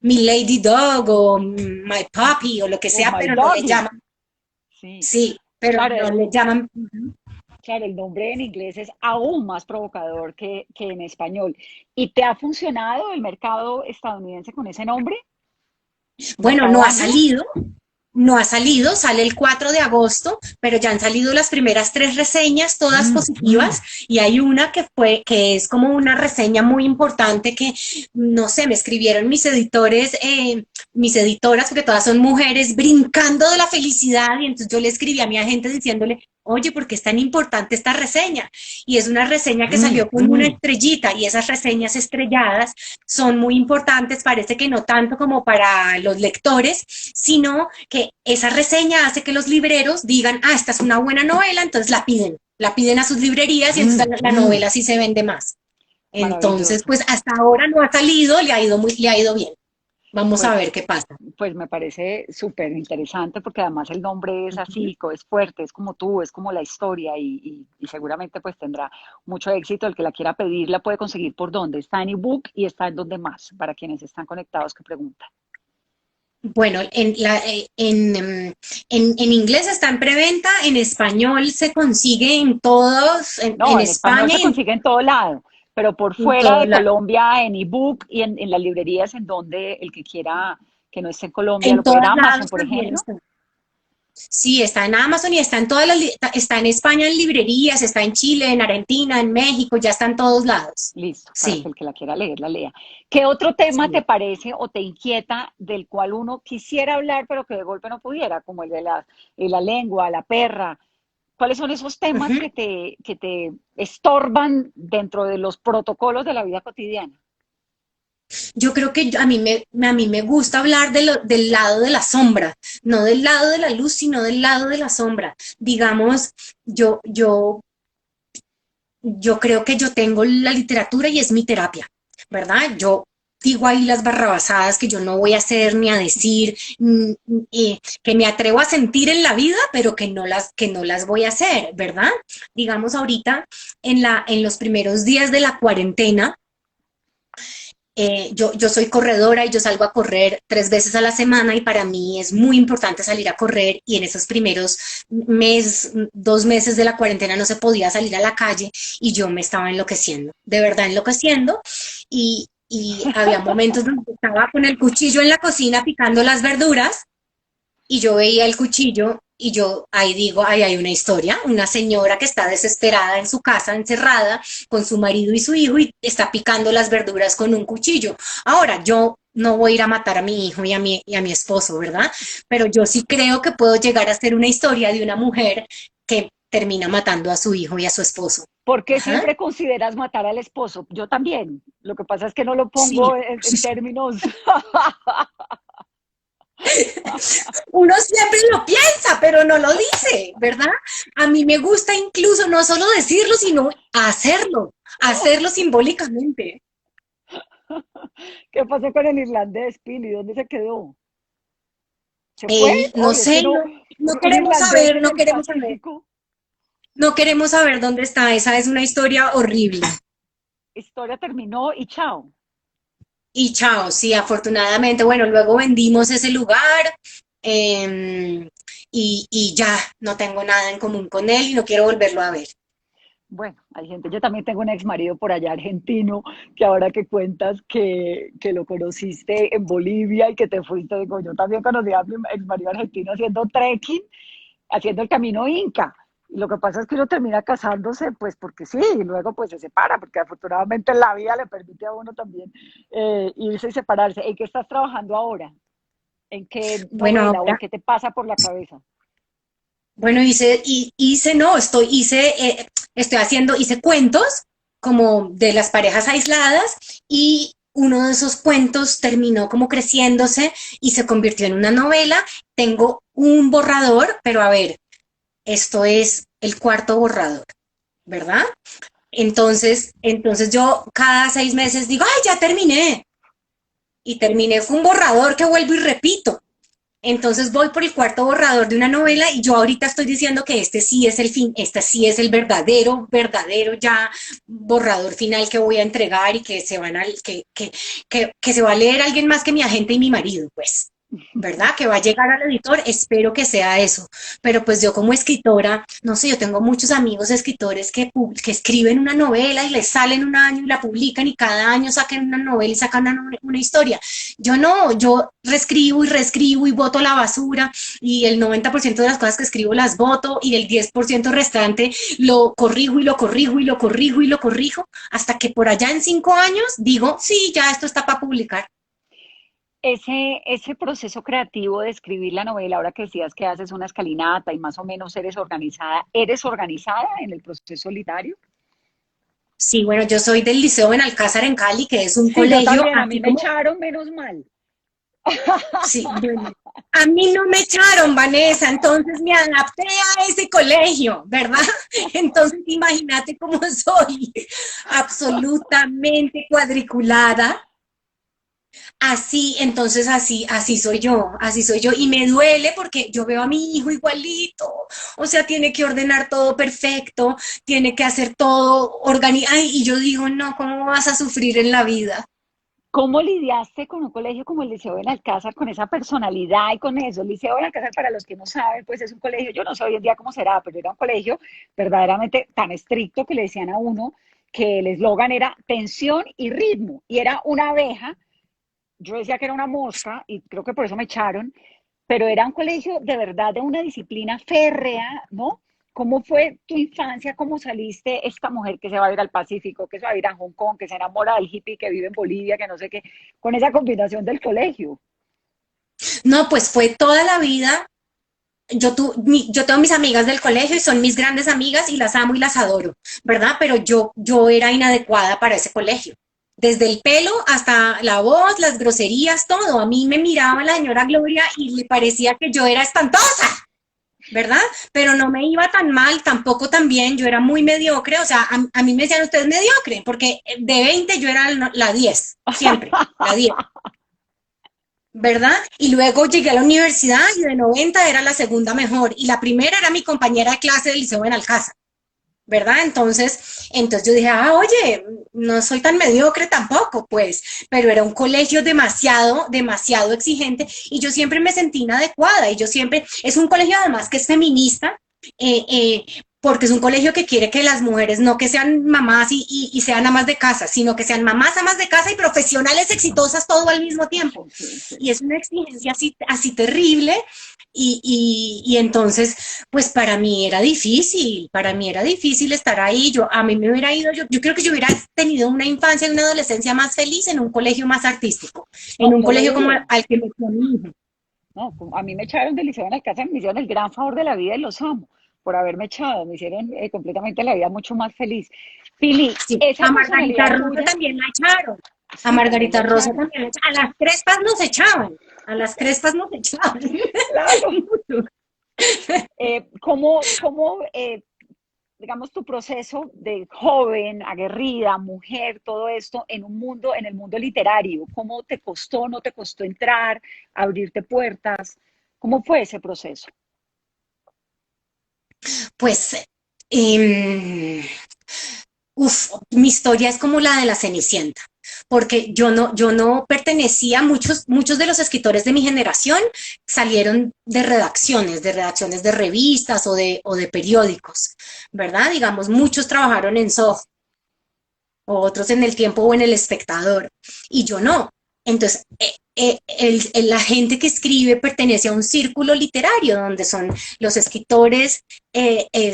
mi lady dog o my puppy o lo que Oh, sea, my pero no le doggy. llaman, Sí. sí, pero Claro, no le llaman. claro, el nombre en inglés es aún más provocador que en español. ¿Y te ha funcionado el mercado estadounidense con ese nombre? Bueno, ¿Mercado anglo? no ha salido, sale el 4 de agosto, pero ya han salido las primeras 3 reseñas, todas positivas, y hay una que es como una reseña muy importante que, no sé, me escribieron mis editoras, porque todas son mujeres, brincando de la felicidad, y entonces yo le escribí a mi agente diciéndole, oye, ¿por qué es tan importante esta reseña? Y es una reseña que salió con una estrellita, y esas reseñas estrelladas son muy importantes, parece que no tanto como para los lectores, sino que esa reseña hace que los libreros digan, ah, esta es una buena novela, entonces la piden a sus librerías y entonces la novela sí se vende más. Entonces, Maravilloso. pues hasta ahora no ha salido, le ha ido bien. Vamos a Pues, ver qué pasa. pues me parece súper interesante porque además el nombre es así, es fuerte, es como tú, es como la historia y seguramente pues tendrá mucho éxito. El que la quiera pedir la puede conseguir por dónde. Está en ebook y está en donde más, para quienes están conectados que preguntan. Bueno, en inglés está en preventa, en español se consigue en todos, No, en en español España se y consigue en todo lado, pero por en fuera todo de Colombia en ebook y en las librerías en donde el que quiera que no esté en Colombia en lo puede ver todos Amazon, lados por también ejemplo. está. Sí, está en Amazon y está en todas está en España en librerías, está en Chile, en Argentina, en México, ya está en todos lados. Listo, para que Sí, el que la quiera leer, la lea. ¿Qué otro tema te sí. parece o te inquieta del cual uno quisiera hablar, pero que de golpe no pudiera, como el de la lengua, la perra? ¿Cuáles son esos temas Ujú. que te estorban dentro de los protocolos de la vida cotidiana? Yo creo que a mí me gusta hablar del lado de la sombra, no del lado de la luz, sino del lado de la sombra. Digamos, yo, yo yo creo que yo tengo la literatura y es mi terapia, ¿verdad? Yo digo ahí las barrabasadas que yo no voy a hacer ni a decir, que me atrevo a sentir en la vida, pero que no las voy a hacer, ¿verdad? Digamos ahorita, en los primeros días de la cuarentena, yo soy corredora y yo salgo a correr 3 veces a la semana y para mí es muy importante salir a correr y en esos primeros 2 meses de la cuarentena no se podía salir a la calle y yo me estaba enloqueciendo, de verdad enloqueciendo y había momentos donde estaba con el cuchillo en la cocina picando las verduras y yo veía el cuchillo y yo ahí digo, ahí hay una historia, una señora que está desesperada en su casa, encerrada con su marido y su hijo y está picando las verduras con un cuchillo. Ahora, yo no voy a ir a matar a mi hijo y a mi esposo, ¿verdad? Pero yo sí creo que puedo llegar a ser una historia de una mujer que termina matando a su hijo y a su esposo. ¿Por qué Ajá. siempre consideras matar al esposo? Yo también. Lo que pasa es que no lo pongo Sí, en términos. uno siempre lo piensa, pero no lo dice, ¿verdad? A mí me gusta incluso no solo decirlo, sino hacerlo simbólicamente. ¿Qué pasó con el irlandés, Pili? ¿Dónde se quedó? ¿Se fue? No Oye, es que sé, no, no un queremos irlandés saber, en no el queremos saber, Pacífico. no queremos saber dónde está. Esa es una historia horrible. Historia terminó y chao. Y chao, sí, afortunadamente, bueno, luego vendimos ese lugar eh, y ya no tengo nada en común con él y no quiero volverlo a ver. Bueno, hay gente, yo también tengo un ex marido por allá argentino, que ahora que cuentas que lo conociste en Bolivia y que te fuiste, digo, yo también conocí a mi ex marido argentino haciendo trekking, haciendo el camino Inca. Y lo que pasa es que uno termina casándose, pues porque sí, y luego pues se separa, porque afortunadamente la vida le permite a uno también irse y separarse. ¿En qué estás trabajando ahora? ¿En qué Bueno, novela o en ahora, qué te pasa por la cabeza? bueno, no, hice cuentos como de las parejas aisladas y uno de esos cuentos terminó como creciéndose y se convirtió en una novela. Tengo un borrador, pero a ver, esto es el cuarto borrador, ¿verdad? Entonces yo cada 6 meses digo, ay, ya terminé. Y terminé, fue un borrador que vuelvo y repito. Entonces voy por el cuarto borrador de una novela y yo ahorita estoy diciendo que este sí es el fin, este sí es el verdadero ya borrador final que voy a entregar y que que se va a leer alguien más que mi agente y mi marido, pues. ¿Verdad? Que va a llegar al editor, espero que sea eso. Pero pues yo como escritora, no sé, yo tengo muchos amigos escritores que escriben una novela y les salen un año y la publican y cada año sacan una novela y sacan una historia. Yo no, yo reescribo y boto la basura y el 90% de las cosas que escribo las boto y el 10% restante lo corrijo y lo corrijo y lo corrijo y lo corrijo hasta que por allá en 5 años digo, sí, ya esto está para publicar. Ese proceso creativo de escribir la novela, ahora que decías que haces una escalinata y más o menos ¿eres organizada en el proceso literario? Sí, bueno, yo soy del Liceo Benalcázar en Cali, que es un Sí, yo colegio, también, a mí así me como, echaron menos mal. sí, bueno, a mí no me echaron, Vanessa, entonces me adapté a ese colegio, ¿verdad? Entonces imagínate cómo soy, absolutamente cuadriculada, Así, entonces así soy yo, y me duele porque yo veo a mi hijo igualito, o sea, tiene que ordenar todo perfecto, tiene que hacer todo organizado, y yo digo, no, ¿cómo vas a sufrir en la vida? ¿Cómo lidiaste con un colegio como el Liceo Benalcázar, con esa personalidad y con eso? El Liceo Benalcázar, para los que no saben, pues es un colegio, yo no sé hoy en día cómo será, pero era un colegio verdaderamente tan estricto que le decían a uno que el eslogan era tensión y ritmo, y era una abeja, yo decía que era una mosca, y creo que por eso me echaron, pero era un colegio de verdad de una disciplina férrea, ¿no? ¿Cómo fue tu infancia? ¿Cómo saliste esta mujer que se va a ir al Pacífico, que se va a ir a Hong Kong, que se enamora del hippie que vive en Bolivia, que no sé qué, con esa combinación del colegio? No, pues fue toda la vida. Yo tengo mis amigas del colegio y son mis grandes amigas y las amo y las adoro, ¿verdad? Pero yo era inadecuada para ese colegio. Desde el pelo hasta la voz, las groserías, todo. A mí me miraba la señora Gloria y le parecía que yo era espantosa, ¿verdad? Pero no me iba tan mal, tampoco tan bien, yo era muy mediocre, o sea, a mí me decían ustedes mediocre, porque de 20 yo era la 10 siempre, la 10, ¿verdad? Y luego llegué a la universidad y de 90 era la segunda mejor y la primera era mi compañera de clase del Liceo Benalcázar, ¿verdad? Entonces yo dije, oye, no soy tan mediocre tampoco, pues, pero era un colegio demasiado, demasiado exigente y yo siempre me sentí inadecuada y yo siempre, es un colegio además que es feminista, eh, eh, porque es un colegio que quiere que las mujeres no que sean mamás y sean amas de casa, sino que sean mamás, amas de casa y profesionales exitosas todo al mismo tiempo. Sí, sí, sí. Y es una exigencia así terrible y entonces, pues para mí era difícil estar ahí. A mí me hubiera ido, yo creo que yo hubiera tenido una infancia y una adolescencia más feliz en un colegio más artístico, No, en un no lo colegio como dudo. al que me fue mi hijo. No, a mí me echaron del Liceo en Alcázar, me hicieron el gran favor de la vida y los amo por haberme echado, me hicieron completamente la vida mucho más feliz. Pili, Sí, esa a Margarita personalidad Rosa tuya, también la echaron. A sí, también la Margarita Rosa echaron. también la echaron. A las crespas nos echaban. A las crespas nos echaban. Claro. Digamos, tu proceso de joven, aguerrida, mujer, todo esto en un mundo, en el mundo literario? ¿Cómo te costó, no te costó entrar, abrirte puertas? ¿Cómo fue ese proceso? Pues, eh, mi historia es como la de la Cenicienta, porque yo no pertenecía, muchos de los escritores de mi generación salieron de redacciones de revistas o de periódicos, ¿verdad? Digamos, muchos trabajaron en Soho, otros en El Tiempo o en El Espectador, y yo no. Entonces, la gente que escribe pertenece a un círculo literario donde son los escritores,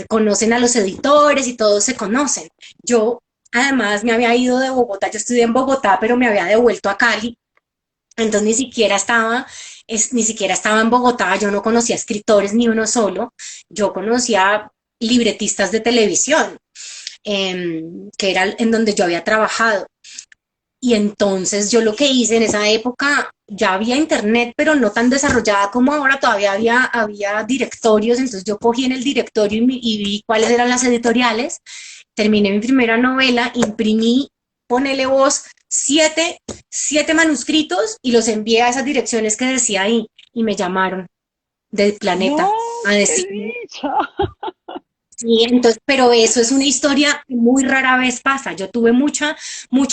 conocen a los editores y todos se conocen. Yo, además, me había ido de Bogotá, yo estudié en Bogotá, pero me había devuelto a Cali, entonces ni siquiera estaba en Bogotá, yo no conocía escritores ni uno solo, yo conocía libretistas de televisión, que era en donde yo había trabajado. Y entonces yo lo que hice en esa época, ya había internet, pero no tan desarrollada como ahora, todavía había directorios, entonces yo cogí en el directorio y vi cuáles eran las editoriales, terminé mi primera novela, imprimí, ponele vos, siete manuscritos y los envié a esas direcciones que decía ahí y me llamaron del No, planeta a qué decirme. dicha. Sí, entonces, pero eso es una historia que muy rara vez pasa. Yo tuve mucha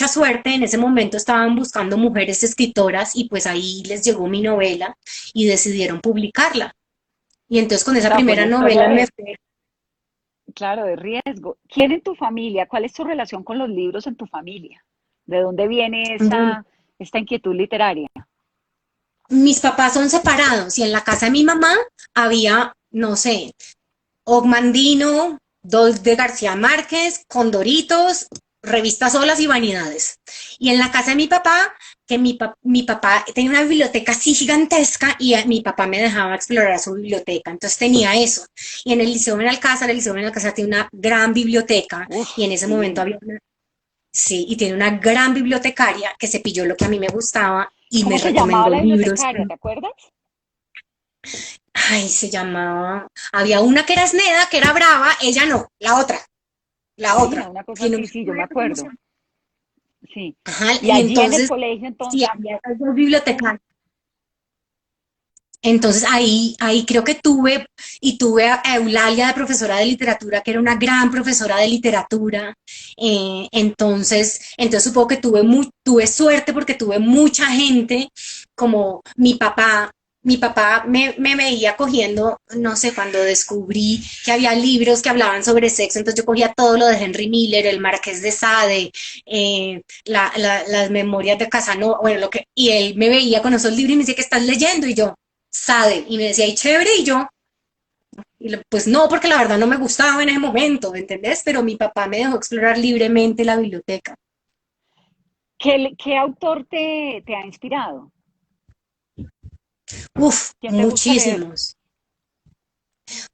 suerte. En ese momento estaban buscando mujeres escritoras y pues ahí les llegó mi novela y decidieron publicarla. Y entonces con esa No, fue primera una historia novela me de, fue. claro, de riesgo. ¿Quién en tu familia? ¿Cuál es tu relación con los libros en tu familia? ¿De dónde viene Bueno, esta inquietud literaria? mis papás son separados y en la casa de mi mamá había, no sé, Ogmandino, dos de García Márquez, Condoritos, revistas solas y vanidades. Y en la casa de mi papá, que mi papá tenía una biblioteca así gigantesca y mi papá me dejaba explorar su biblioteca, entonces tenía eso. Y en el Liceo Benalcázar tiene una gran biblioteca Uf, y en ese momento sí. había una, sí, y tiene una gran bibliotecaria que se pilló lo que a mí me gustaba y ¿Cómo me se llamaba recomendó la libros. bibliotecaria? ¿Te acuerdas? Ay, se llamaba, había una que era Sneda, que era brava, ella no, la Sí, otra, una cosa que no me así, sí, yo me acuerdo cómo se acuerdo. llama. sí. Ajá, Y y allí en el entonces, colegio, sí, entonces, había esas dos bibliotecas. Entonces ahí creo que tuve a Eulalia de profesora de literatura, que era una gran profesora de literatura. Entonces supongo que tuve suerte porque tuve mucha gente, como mi papá me veía cogiendo, no sé, cuando descubrí que había libros que hablaban sobre sexo, entonces yo cogía todo lo de Henry Miller, el Marqués de Sade, las memorias de Casanova, bueno, y él me veía con esos libros y me decía, ¿qué estás leyendo? Y yo, Sade, y me decía, ¿y chévere? Y yo, pues no, porque la verdad no me gustaba en ese momento, ¿me entendés? Pero mi papá me dejó explorar libremente la biblioteca. ¿qué autor te ha inspirado? Uf, ¿Quién te gusta leer? muchísimos.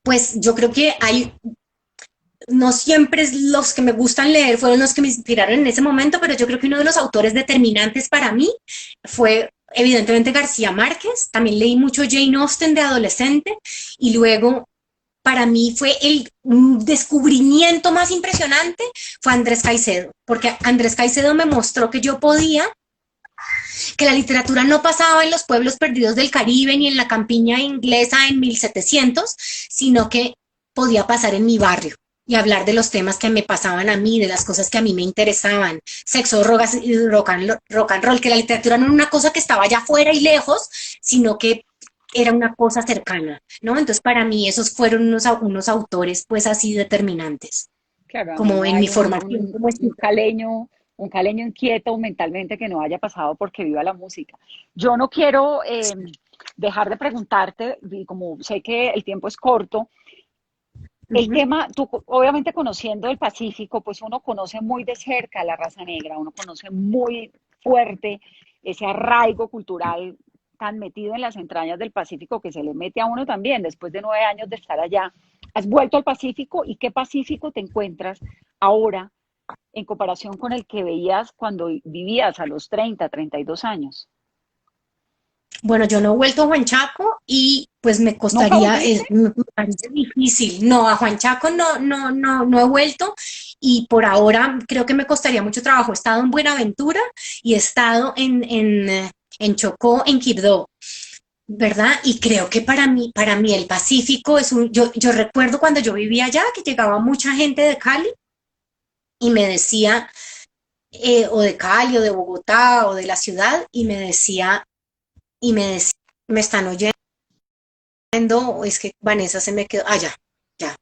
Pues yo creo que no siempre los que me gustan leer fueron los que me inspiraron en ese momento, pero yo creo que uno de los autores determinantes para mí fue evidentemente García Márquez. También leí mucho Jane Austen de adolescente y luego para mí fue el descubrimiento más impresionante fue Andrés Caicedo, porque Andrés Caicedo me mostró que yo podía, que la literatura no pasaba en los pueblos perdidos del Caribe ni en la campiña inglesa en 1700, sino que podía pasar en mi barrio y hablar de los temas que me pasaban a mí, de las cosas que a mí me interesaban, sexo, drogas y rock and roll, que la literatura no era una cosa que estaba allá afuera y lejos, sino que era una cosa cercana, ¿no? Entonces para mí esos fueron unos autores pues así determinantes, Claro, a mí como no en hay mi formación como escritora. un caleño inquieto mentalmente que no haya pasado porque viva la música. Yo no quiero dejar de preguntarte, y como sé que el tiempo es corto, el Ujú. tema, tú obviamente conociendo el Pacífico, pues uno conoce muy de cerca a la raza negra, uno conoce muy fuerte ese arraigo cultural tan metido en las entrañas del Pacífico que se le mete a uno también después de 9 años de estar allá. ¿Has vuelto al Pacífico y qué Pacífico te encuentras ahora en comparación con el que veías cuando vivías a los 30, 32 años? Bueno, yo no he vuelto a Juan Chaco y pues me ¿Nunca costaría, volviste? me parece difícil. No, a Juan Chaco no he vuelto y por ahora creo que me costaría mucho trabajo. He estado en Buenaventura y he estado en Chocó, en Quibdó, ¿verdad? Y creo que para mí el Pacífico yo recuerdo cuando yo vivía allá que llegaba mucha gente de Cali y me decía, o de Cali o de Bogotá o de la ciudad y me decía, me están oyendo o es que Vanessa se me quedó, ya, ya.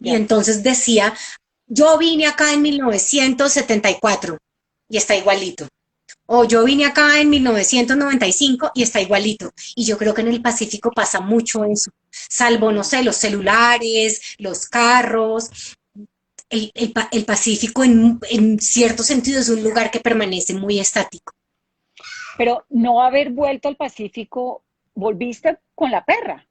Y Ya. entonces decía, yo vine acá en 1974 y está igualito. O yo vine acá en 1995 y está igualito. Y yo creo que en el Pacífico pasa mucho eso, salvo, no sé, los celulares, los carros. El Pacífico en cierto sentido es un lugar que permanece muy estático. Pero no haber vuelto al Pacífico, volviste con la perra.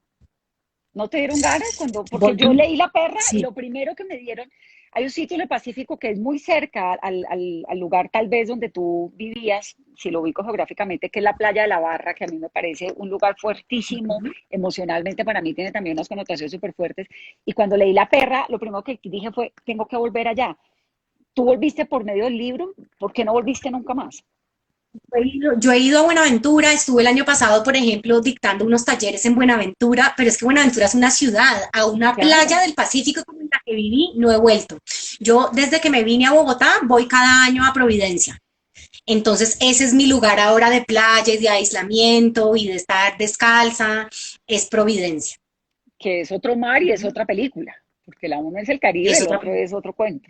¿No te dieron ganas cuando? Porque yo Volví, leí La Perra y sí. lo primero que me dieron, hay un sitio en el Pacífico que es muy cerca al lugar tal vez donde tú vivías, si lo ubico geográficamente, que es la playa de La Barra, que a mí me parece un lugar fuertísimo, emocionalmente para mí tiene también unas connotaciones súper fuertes. Y cuando leí La Perra, lo primero que dije fue, tengo que volver allá. ¿Tú volviste por medio del libro? ¿Por qué no volviste nunca más? Yo he ido a Buenaventura, estuve el año pasado, por ejemplo, dictando unos talleres en Buenaventura, pero es que Buenaventura es una ciudad, a una playa Claro. del Pacífico como en la que viví, no he vuelto. Yo desde que me vine a Bogotá voy cada año a Providencia. Entonces ese es mi lugar ahora de playa y de aislamiento y de estar descalza, es Providencia. Que es otro mar y es otra película, porque la uno es el Caribe, Es el otra otro es otro cuento,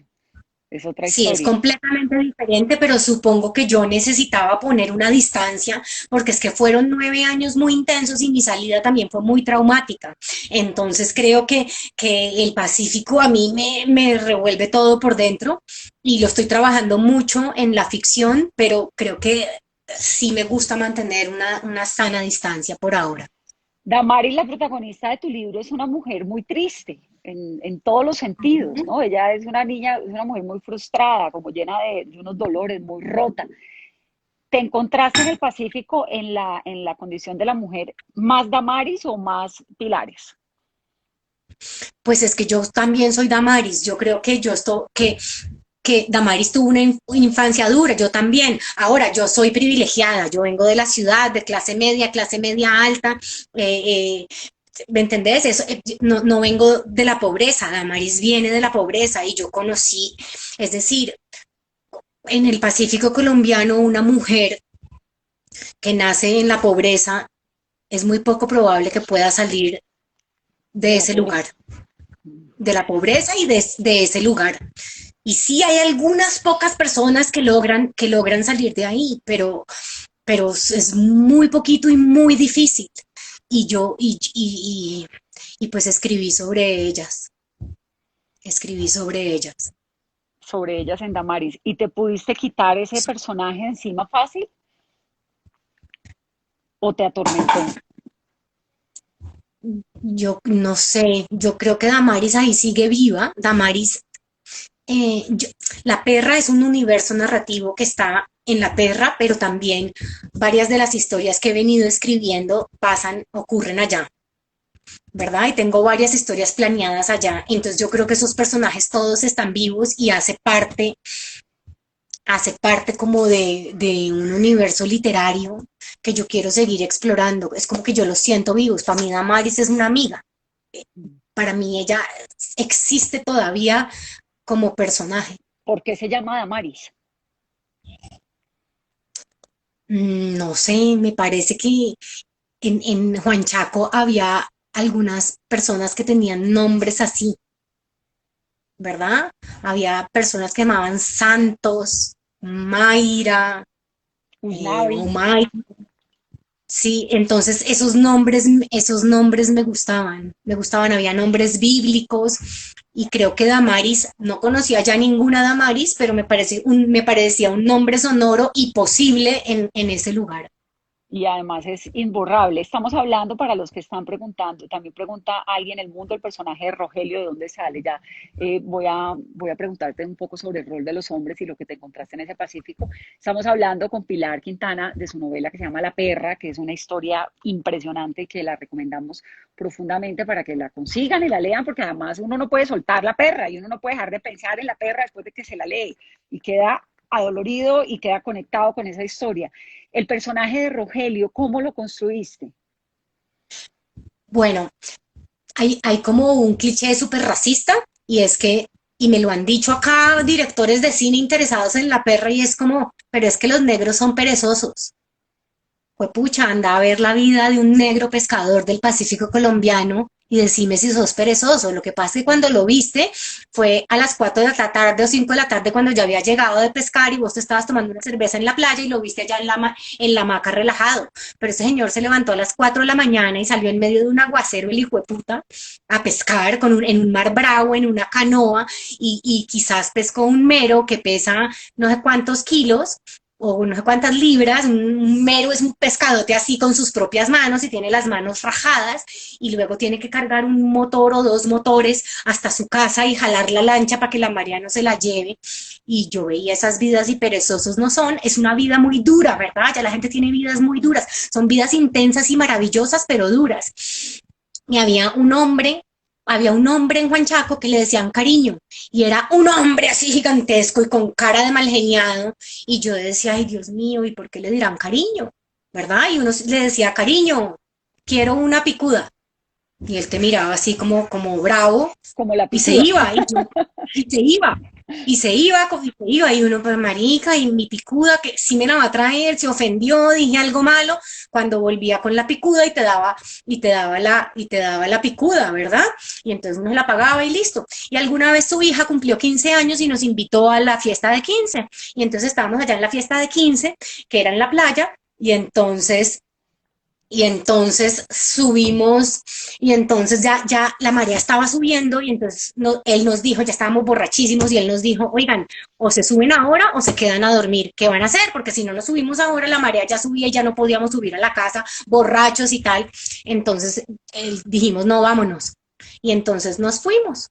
es otra Sí, es historia. completamente diferente, pero supongo que yo necesitaba poner una distancia porque es que fueron 9 años muy intensos y mi salida también fue muy traumática. Entonces creo que el Pacífico a mí me revuelve todo por dentro y lo estoy trabajando mucho en la ficción, pero creo que sí me gusta mantener una sana distancia por ahora. Damaris, la protagonista de tu libro, es una mujer muy triste en todos los sentidos, ¿no? Ella es una niña, es una mujer muy frustrada, como llena de unos dolores, muy rota. ¿Te encontraste en el Pacífico en la condición de la mujer más Damaris o más Pilares? Pues es que yo también soy Damaris, yo creo que que Damaris tuvo una infancia dura, yo también. Ahora, yo soy privilegiada, yo vengo de la ciudad, de clase media alta, eh, ¿me entendés? Eso, no, no vengo de la pobreza, Damaris viene de la pobreza y yo conocí, es decir, en el Pacífico colombiano una mujer que nace en la pobreza es muy poco probable que pueda salir de de la ese lugar, pobreza. de la pobreza y de ese lugar. Y sí hay algunas pocas personas que logran salir de ahí, pero es muy poquito y muy difícil. Y yo, y pues escribí sobre ellas. Sobre ellas en Damaris. ¿Y te pudiste quitar ese personaje encima fácil o te atormentó? Yo no sé, yo creo que Damaris ahí sigue viva. Damaris, eh, yo- la perra es un universo narrativo que está en la perra, pero también varias de las historias que he venido escribiendo ocurren allá. ¿Verdad? Y tengo varias historias planeadas allá. Entonces yo creo que esos personajes todos están vivos y hace parte como de un universo literario que yo quiero seguir explorando. Es como que yo los siento vivos. Para mí Damaris es una amiga. Para mí ella existe todavía como personaje. ¿Por qué se llama Damaris? No sé, me parece que en Juan Chaco había algunas personas que tenían nombres así, ¿verdad? Había personas que llamaban Santos, Mayra, Usnavi. Omay. Sí, entonces esos nombres me gustaban, había nombres bíblicos y creo que Damaris, no conocía ya ninguna Damaris, pero me parecía un nombre sonoro y posible en ese lugar. Y además es imborrable. Estamos hablando, para los que están preguntando, también pregunta alguien en el mundo el personaje de Rogelio, ¿de dónde sale? Ya voy a preguntarte un poco sobre el rol de los hombres y lo que te encontraste en ese Pacífico. Estamos hablando con Pilar Quintana de su novela que se llama La Perra, que es una historia impresionante y que la recomendamos profundamente para que la consigan y la lean, porque además uno no puede soltar la perra y uno no puede dejar de pensar en la perra después de que se la lee y queda adolorido y queda conectado con esa historia. El personaje de Rogelio, ¿cómo lo construiste? Bueno, hay como un cliché súper racista y es que, y me lo han dicho acá directores de cine interesados en la perra y es como, pero es que los negros son perezosos. Pues pucha, anda a ver la vida de un negro pescador del Pacífico colombiano y decime si sos perezoso. Lo que pasa es que cuando lo viste fue a las 4 de la tarde o 5 de la tarde cuando ya había llegado de pescar y vos te estabas tomando una cerveza en la playa y lo viste allá en la hamaca relajado. Pero ese señor se levantó a las 4 de la mañana y salió en medio de un aguacero, el hijo de puta, a pescar en un mar bravo, en una canoa y quizás pescó un mero que pesa no sé cuántos kilos o no sé cuántas libras, un mero es un pescadote así con sus propias manos y tiene las manos rajadas y luego tiene que cargar un motor o dos motores hasta su casa y jalar la lancha para que la marea no se la lleve. Y yo veía esas vidas y perezosos no son, es una vida muy dura, ¿verdad? Ya la gente tiene vidas muy duras, son vidas intensas y maravillosas, pero duras. Y había un hombre en Juan Chaco que le decían cariño y era un hombre así gigantesco y con cara de mal geniado y yo decía, ay Dios mío, ¿y por qué le dirán cariño? ¿Verdad? Y uno le decía, cariño, quiero una picuda y él te miraba así como bravo Como la y se picuda. iba y se iba y se iba y uno pues marica y mi picuda que sí me la va a traer, se ofendió, dije algo malo cuando volvía con la picuda y te daba la picuda, ¿verdad? Y entonces uno la pagaba y listo. Y alguna vez su hija cumplió 15 años y nos invitó a la fiesta de 15 y entonces estábamos allá en la fiesta de 15 que era en la playa y entonces subimos, y entonces ya la marea estaba subiendo, y entonces él nos dijo, ya estábamos borrachísimos, y él nos dijo, oigan, o se suben ahora o se quedan a dormir, ¿qué van a hacer? Porque si no nos subimos ahora, la marea ya subía y ya no podíamos subir a la casa, borrachos y tal. Entonces dijimos, no, vámonos. Y entonces nos fuimos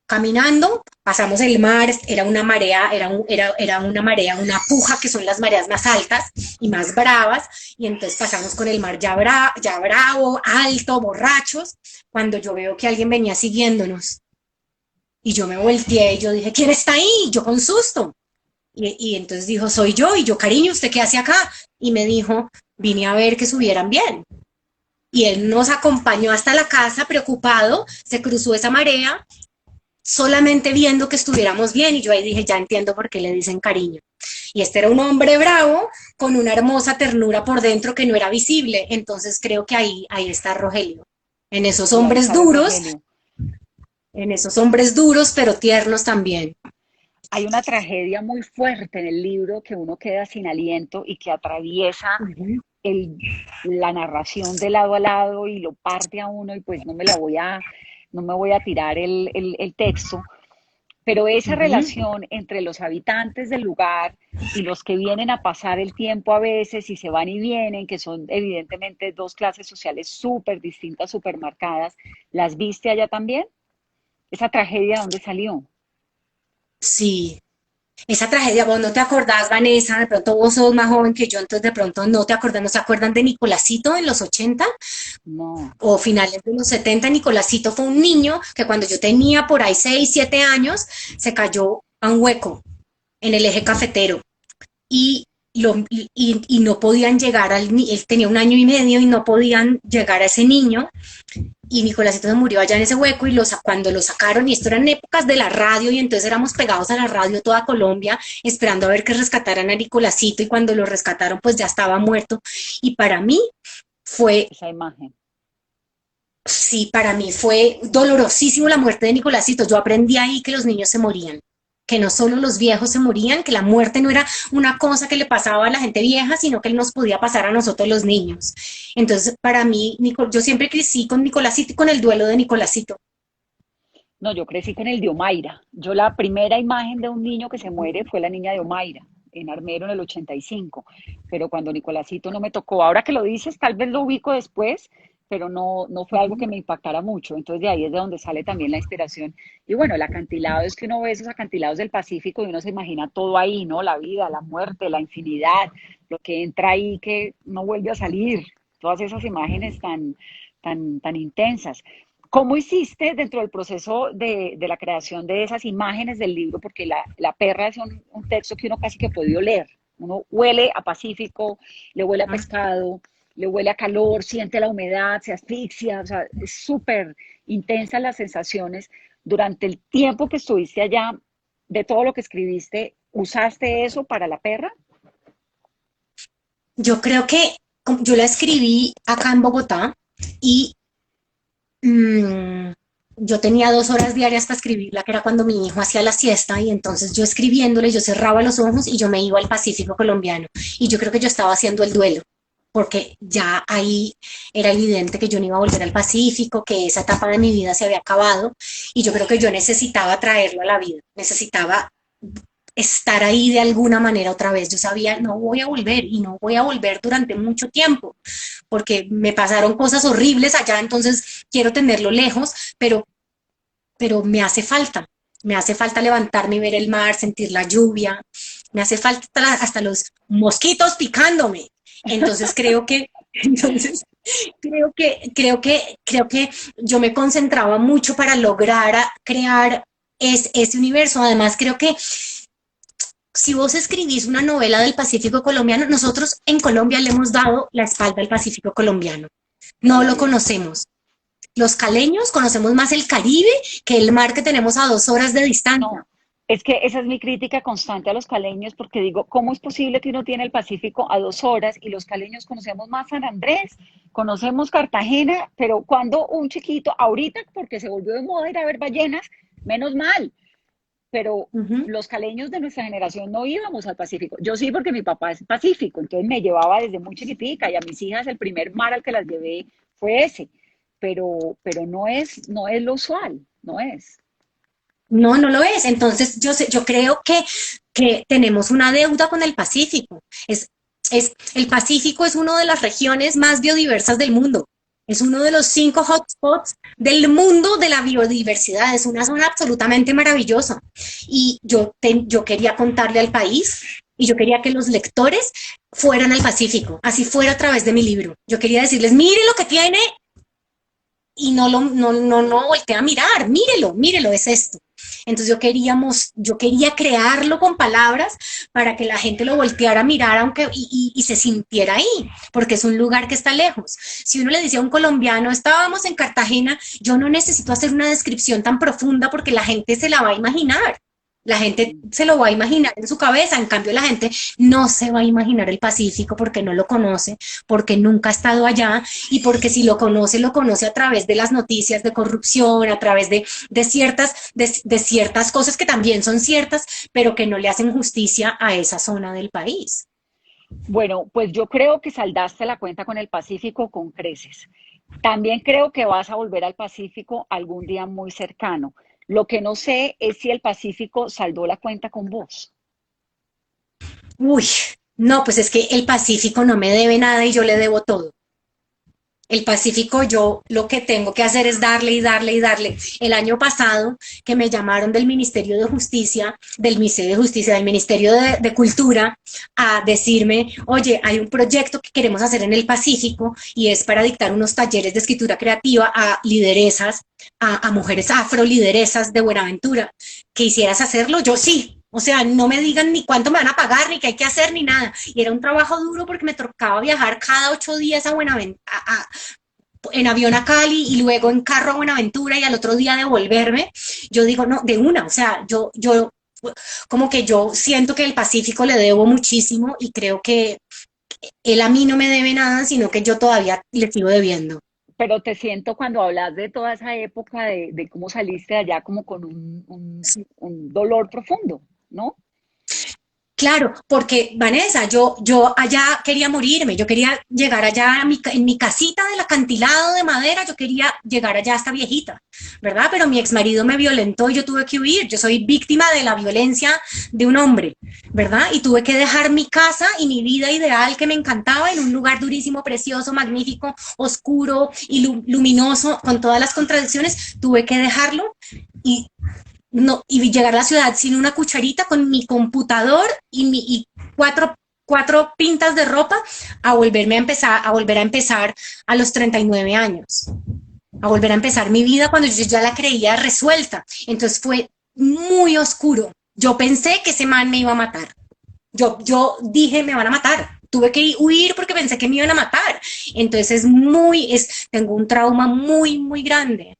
caminando, pasamos el mar, era una marea, era una marea, una puja, que son las mareas más altas y más bravas, y entonces pasamos con el mar ya bravo, alto, borrachos, cuando yo veo que alguien venía siguiéndonos. Y yo me volteé y yo dije, ¿quién está ahí? Y yo con susto. Y entonces dijo, soy yo. Y yo, cariño, ¿usted qué hace acá? Y me dijo, vine a ver que subieran bien. Y él nos acompañó hasta la casa preocupado, se cruzó esa marea solamente viendo que estuviéramos bien, y yo ahí dije, ya entiendo por qué le dicen cariño. Y este era un hombre bravo con una hermosa ternura por dentro que no era visible, entonces creo que ahí está Rogelio, en esos Y ahí hombres sale duros, Rogelio. pero tiernos también. Hay una tragedia muy fuerte en el libro que uno queda sin aliento y que atraviesa Uh -huh. el, la narración de lado a lado y lo parte a uno y pues no me voy a tirar el texto, pero esa Uh -huh. relación entre los habitantes del lugar y los que vienen a pasar el tiempo a veces y se van y vienen, que son evidentemente dos clases sociales súper distintas, súper marcadas, ¿las viste allá también? ¿Esa tragedia dónde salió? Sí, esa tragedia, vos no te acordás, Vanessa, de pronto vos sos más joven que yo, entonces de pronto no te acordás, ¿no se acuerdan de Nicolásito en los 80 No, o finales de los 70? Nicolásito fue un niño que cuando yo tenía por ahí 6 7 años, se cayó a un hueco en el eje cafetero y, y no podían llegar él tenía 1 año y medio y no podían llegar a ese niño, y Nicolásito se murió allá en ese hueco, y cuando lo sacaron, y esto eran épocas de la radio, y entonces éramos pegados a la radio toda Colombia esperando a ver que rescataran a Nicolásito, y cuando lo rescataron pues ya estaba muerto, y para mí fue, esa imagen. sí, para mí fue dolorosísimo la muerte de Nicolásito. Yo aprendí ahí que los niños se morían, que no solo los viejos se morían, que la muerte no era una cosa que le pasaba a la gente vieja, sino que nos podía pasar a nosotros los niños. Entonces, para mí, yo siempre crecí con Nicolásito y con el duelo de Nicolásito. No, yo crecí con el de Omaira. Yo la primera imagen de un niño que se muere fue la niña de Omaira, en Armero en el 85. Pero cuando Nicolásito no me tocó, ahora que lo dices, tal vez lo ubico después, pero no fue algo que me impactara mucho. Entonces de ahí es de donde sale también la inspiración. Y bueno, el acantilado es que uno ve esos acantilados del Pacífico y uno se imagina todo ahí, ¿no? La vida, la muerte, la infinidad, lo que entra ahí que no vuelve a salir. Todas esas imágenes tan intensas. ¿Cómo hiciste dentro del proceso de la creación de esas imágenes del libro? Porque la perra es un texto que uno casi que puede oler. Uno huele a Pacífico, le huele a pescado, le huele a calor, siente la humedad, se asfixia, o sea, es súper intensa las sensaciones. Durante el tiempo que estuviste allá, de todo lo que escribiste, ¿usaste eso para la perra? Yo creo que yo la escribí acá en Bogotá, y mmm, yo tenía 2 horas diarias para escribirla, que era cuando mi hijo hacía la siesta, y entonces yo escribiéndole, yo cerraba los ojos y yo me iba al Pacífico colombiano, y yo creo que yo estaba haciendo el duelo, porque ya ahí era evidente que yo no iba a volver al Pacífico, que esa etapa de mi vida se había acabado, y yo creo que yo necesitaba traerlo a la vida, necesitaba estar ahí de alguna manera otra vez. Yo sabía, no voy a volver, y no voy a volver durante mucho tiempo, porque me pasaron cosas horribles allá, entonces quiero tenerlo lejos, pero me hace falta levantarme y ver el mar, sentir la lluvia, me hace falta hasta los mosquitos picándome. Entonces entonces creo que yo me concentraba mucho para lograr crear ese universo. Además, creo que si vos escribís una novela del Pacífico colombiano, nosotros en Colombia le hemos dado la espalda al Pacífico colombiano. No lo conocemos. Los caleños conocemos más el Caribe que el mar que tenemos a 2 horas de distancia. No, es que esa es mi crítica constante a los caleños, porque digo, ¿cómo es posible que uno tiene el Pacífico a 2 horas y los caleños conocemos más San Andrés, conocemos Cartagena, pero cuando un chiquito, ahorita porque se volvió de moda ir a ver ballenas, menos mal, pero Uh -huh. los caleños de nuestra generación no íbamos al Pacífico. Yo sí, porque mi papá es pacífico, entonces me llevaba desde muy chiquitica y a mis hijas el primer mar al que las llevé fue ese, pero no es lo usual, no es. No, no lo es. Entonces, yo creo que tenemos una deuda con el Pacífico. El Pacífico es una de las regiones más biodiversas del mundo. Es uno de los 5 hotspots del mundo de la biodiversidad. Es una zona absolutamente maravillosa. Y yo quería contarle al país, y yo quería que los lectores fueran al Pacífico, así fuera a través de mi libro. Yo quería decirles, miren lo que tiene y no voltea a mirar, mírelo, es esto. Entonces yo quería crearlo con palabras para que la gente lo volteara a mirar aunque, y se sintiera ahí, porque es un lugar que está lejos. Si uno le decía a un colombiano, estábamos en Cartagena, yo no necesito hacer una descripción tan profunda porque la gente se la va a imaginar. La gente se lo va a imaginar en su cabeza, en cambio la gente no se va a imaginar el Pacífico porque no lo conoce, porque nunca ha estado allá y porque si lo conoce a través de las noticias de corrupción, a través de ciertas cosas que también son ciertas, pero que no le hacen justicia a esa zona del país. Bueno, pues yo creo que saldaste la cuenta con el Pacífico con creces. También creo que vas a volver al Pacífico algún día muy cercano. Lo que no sé es si el Pacífico saldó la cuenta con vos. Uy, no, pues es que el Pacífico no me debe nada y yo le debo todo. El Pacífico, yo lo que tengo que hacer es darle y darle y darle. El año pasado que me llamaron del Ministerio de Justicia, del Ministerio de Cultura, a decirme, oye, hay un proyecto que queremos hacer en el Pacífico y es para dictar unos talleres de escritura creativa a lideresas, a mujeres afro lideresas de Buenaventura. ¿Quisieras hacerlo? Yo sí. O sea, no me digan ni cuánto me van a pagar, ni qué hay que hacer, ni nada. Y era un trabajo duro porque me tocaba viajar cada 8 días a Buenaventura, en avión a Cali y luego en carro a Buenaventura y al otro día devolverme. Yo digo, no, de una, o sea, como que yo siento que el Pacífico le debo muchísimo y creo que él a mí no me debe nada, sino que yo todavía le sigo debiendo. Pero te siento cuando hablas de toda esa época de cómo saliste de allá como con un dolor profundo, ¿no? Claro, porque Vanessa, yo allá quería morirme, yo quería llegar allá en mi casita del acantilado de madera, yo quería llegar allá hasta viejita, ¿verdad? Pero mi ex marido me violentó y yo tuve que huir, yo soy víctima de la violencia de un hombre, ¿verdad? Y tuve que dejar mi casa y mi vida ideal que me encantaba en un lugar durísimo, precioso, magnífico, oscuro y luminoso, con todas las contradicciones, tuve que dejarlo y no, y llegar a la ciudad sin una cucharita con mi computador y cuatro pintas de ropa a volver a empezar a los 39 años, a volver a empezar mi vida cuando yo ya la creía resuelta. Entonces fue muy oscuro. Yo pensé que ese man me iba a matar. Yo dije, me van a matar. Tuve que huir porque pensé que me iban a matar. Entonces tengo un trauma muy, muy grande.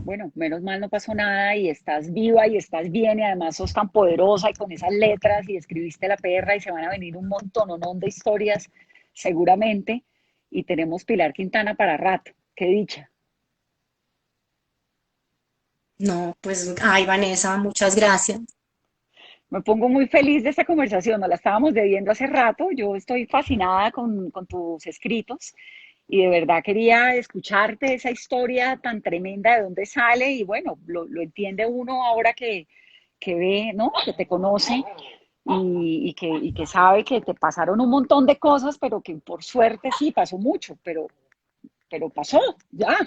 Bueno, menos mal no pasó nada y estás viva y estás bien y además sos tan poderosa y con esas letras y escribiste La Perra y se van a venir un montón de historias seguramente y tenemos Pilar Quintana para rato. Qué dicha. No, pues, ay, Vanessa, muchas gracias. Me pongo muy feliz de esta conversación, nos la estábamos debiendo hace rato, yo estoy fascinada con tus escritos y de verdad quería escucharte esa historia tan tremenda de dónde sale y bueno, lo entiende uno ahora que ve, ¿no? Que te conoce y que sabe que te pasaron un montón de cosas, pero que por suerte sí pasó mucho, pero pasó, ya,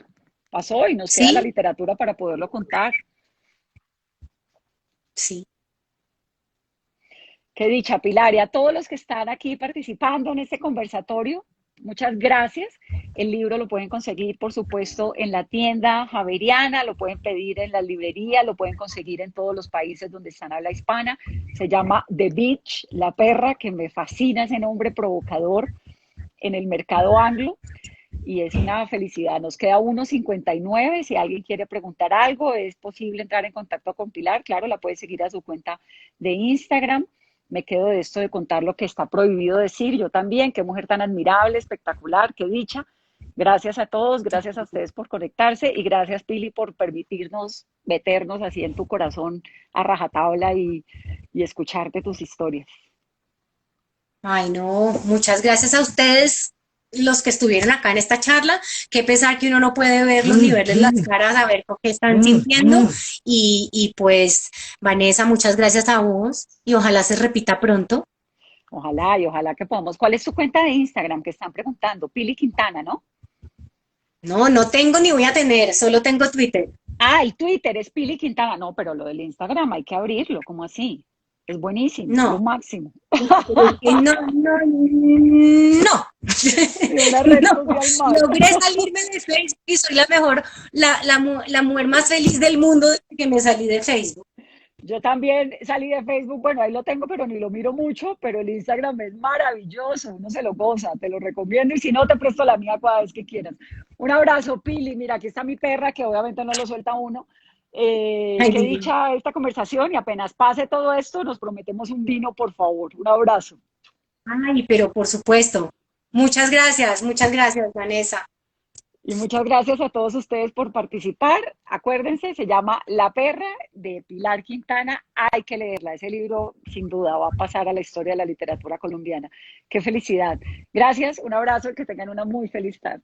pasó y nos queda la Sí, literatura para poderlo contar. sí. Qué dicha, Pilar, y a todos los que están aquí participando en este conversatorio, muchas gracias. El libro lo pueden conseguir, por supuesto, en la tienda Javeriana, lo pueden pedir en la librería, lo pueden conseguir en todos los países donde están habla hispana. Se llama The Beach, La Perra, que me fascina ese nombre provocador en el mercado anglo. Y es una felicidad. Nos queda 1:59. Si alguien quiere preguntar algo, es posible entrar en contacto con Pilar. Claro, la puede seguir a su cuenta de Instagram. Me quedo de esto de contar lo que está prohibido decir. Yo también, qué mujer tan admirable, espectacular, qué dicha. Gracias a todos, gracias a ustedes por conectarse y gracias, Pili, por permitirnos meternos así en tu corazón a rajatabla y escucharte tus historias. Ay, no, muchas gracias a ustedes, los que estuvieron acá en esta charla. Qué pesar que uno no puede verlos ni verles las caras, a ver qué están sintiendo. Y pues, Vanessa, muchas gracias a vos y ojalá se repita pronto. Ojalá y ojalá que podamos. ¿Cuál es tu cuenta de Instagram que están preguntando? Pili Quintana, ¿no? No, no tengo ni voy a tener, solo tengo Twitter. Ah, el Twitter es Pili Quintana. No, pero lo del Instagram hay que abrirlo, ¿cómo así? Es buenísimo, lo No, máximo. pero es que no, no, no. Sí, una red No, social más. logré salirme de Facebook y soy la mejor, la mujer más feliz del mundo desde que me salí de Facebook. Yo también salí de Facebook, bueno, ahí lo tengo, pero ni lo miro mucho, pero el Instagram es maravilloso, uno se lo goza, te lo recomiendo y si no, te presto la mía cada vez que quieras. Un abrazo, Pili, mira, aquí está mi perra, que obviamente no lo suelta uno. Ay, Qué divino. dicha esta conversación y apenas pase todo esto, nos prometemos un vino, por favor. Un abrazo. Ay, pero por supuesto. Muchas gracias, Vanessa. Y muchas gracias a todos ustedes por participar. Acuérdense, se llama La perra de Pilar Quintana. Hay que leerla. Ese libro sin duda va a pasar a la historia de la literatura colombiana. Qué felicidad. Gracias, un abrazo y que tengan una muy feliz tarde.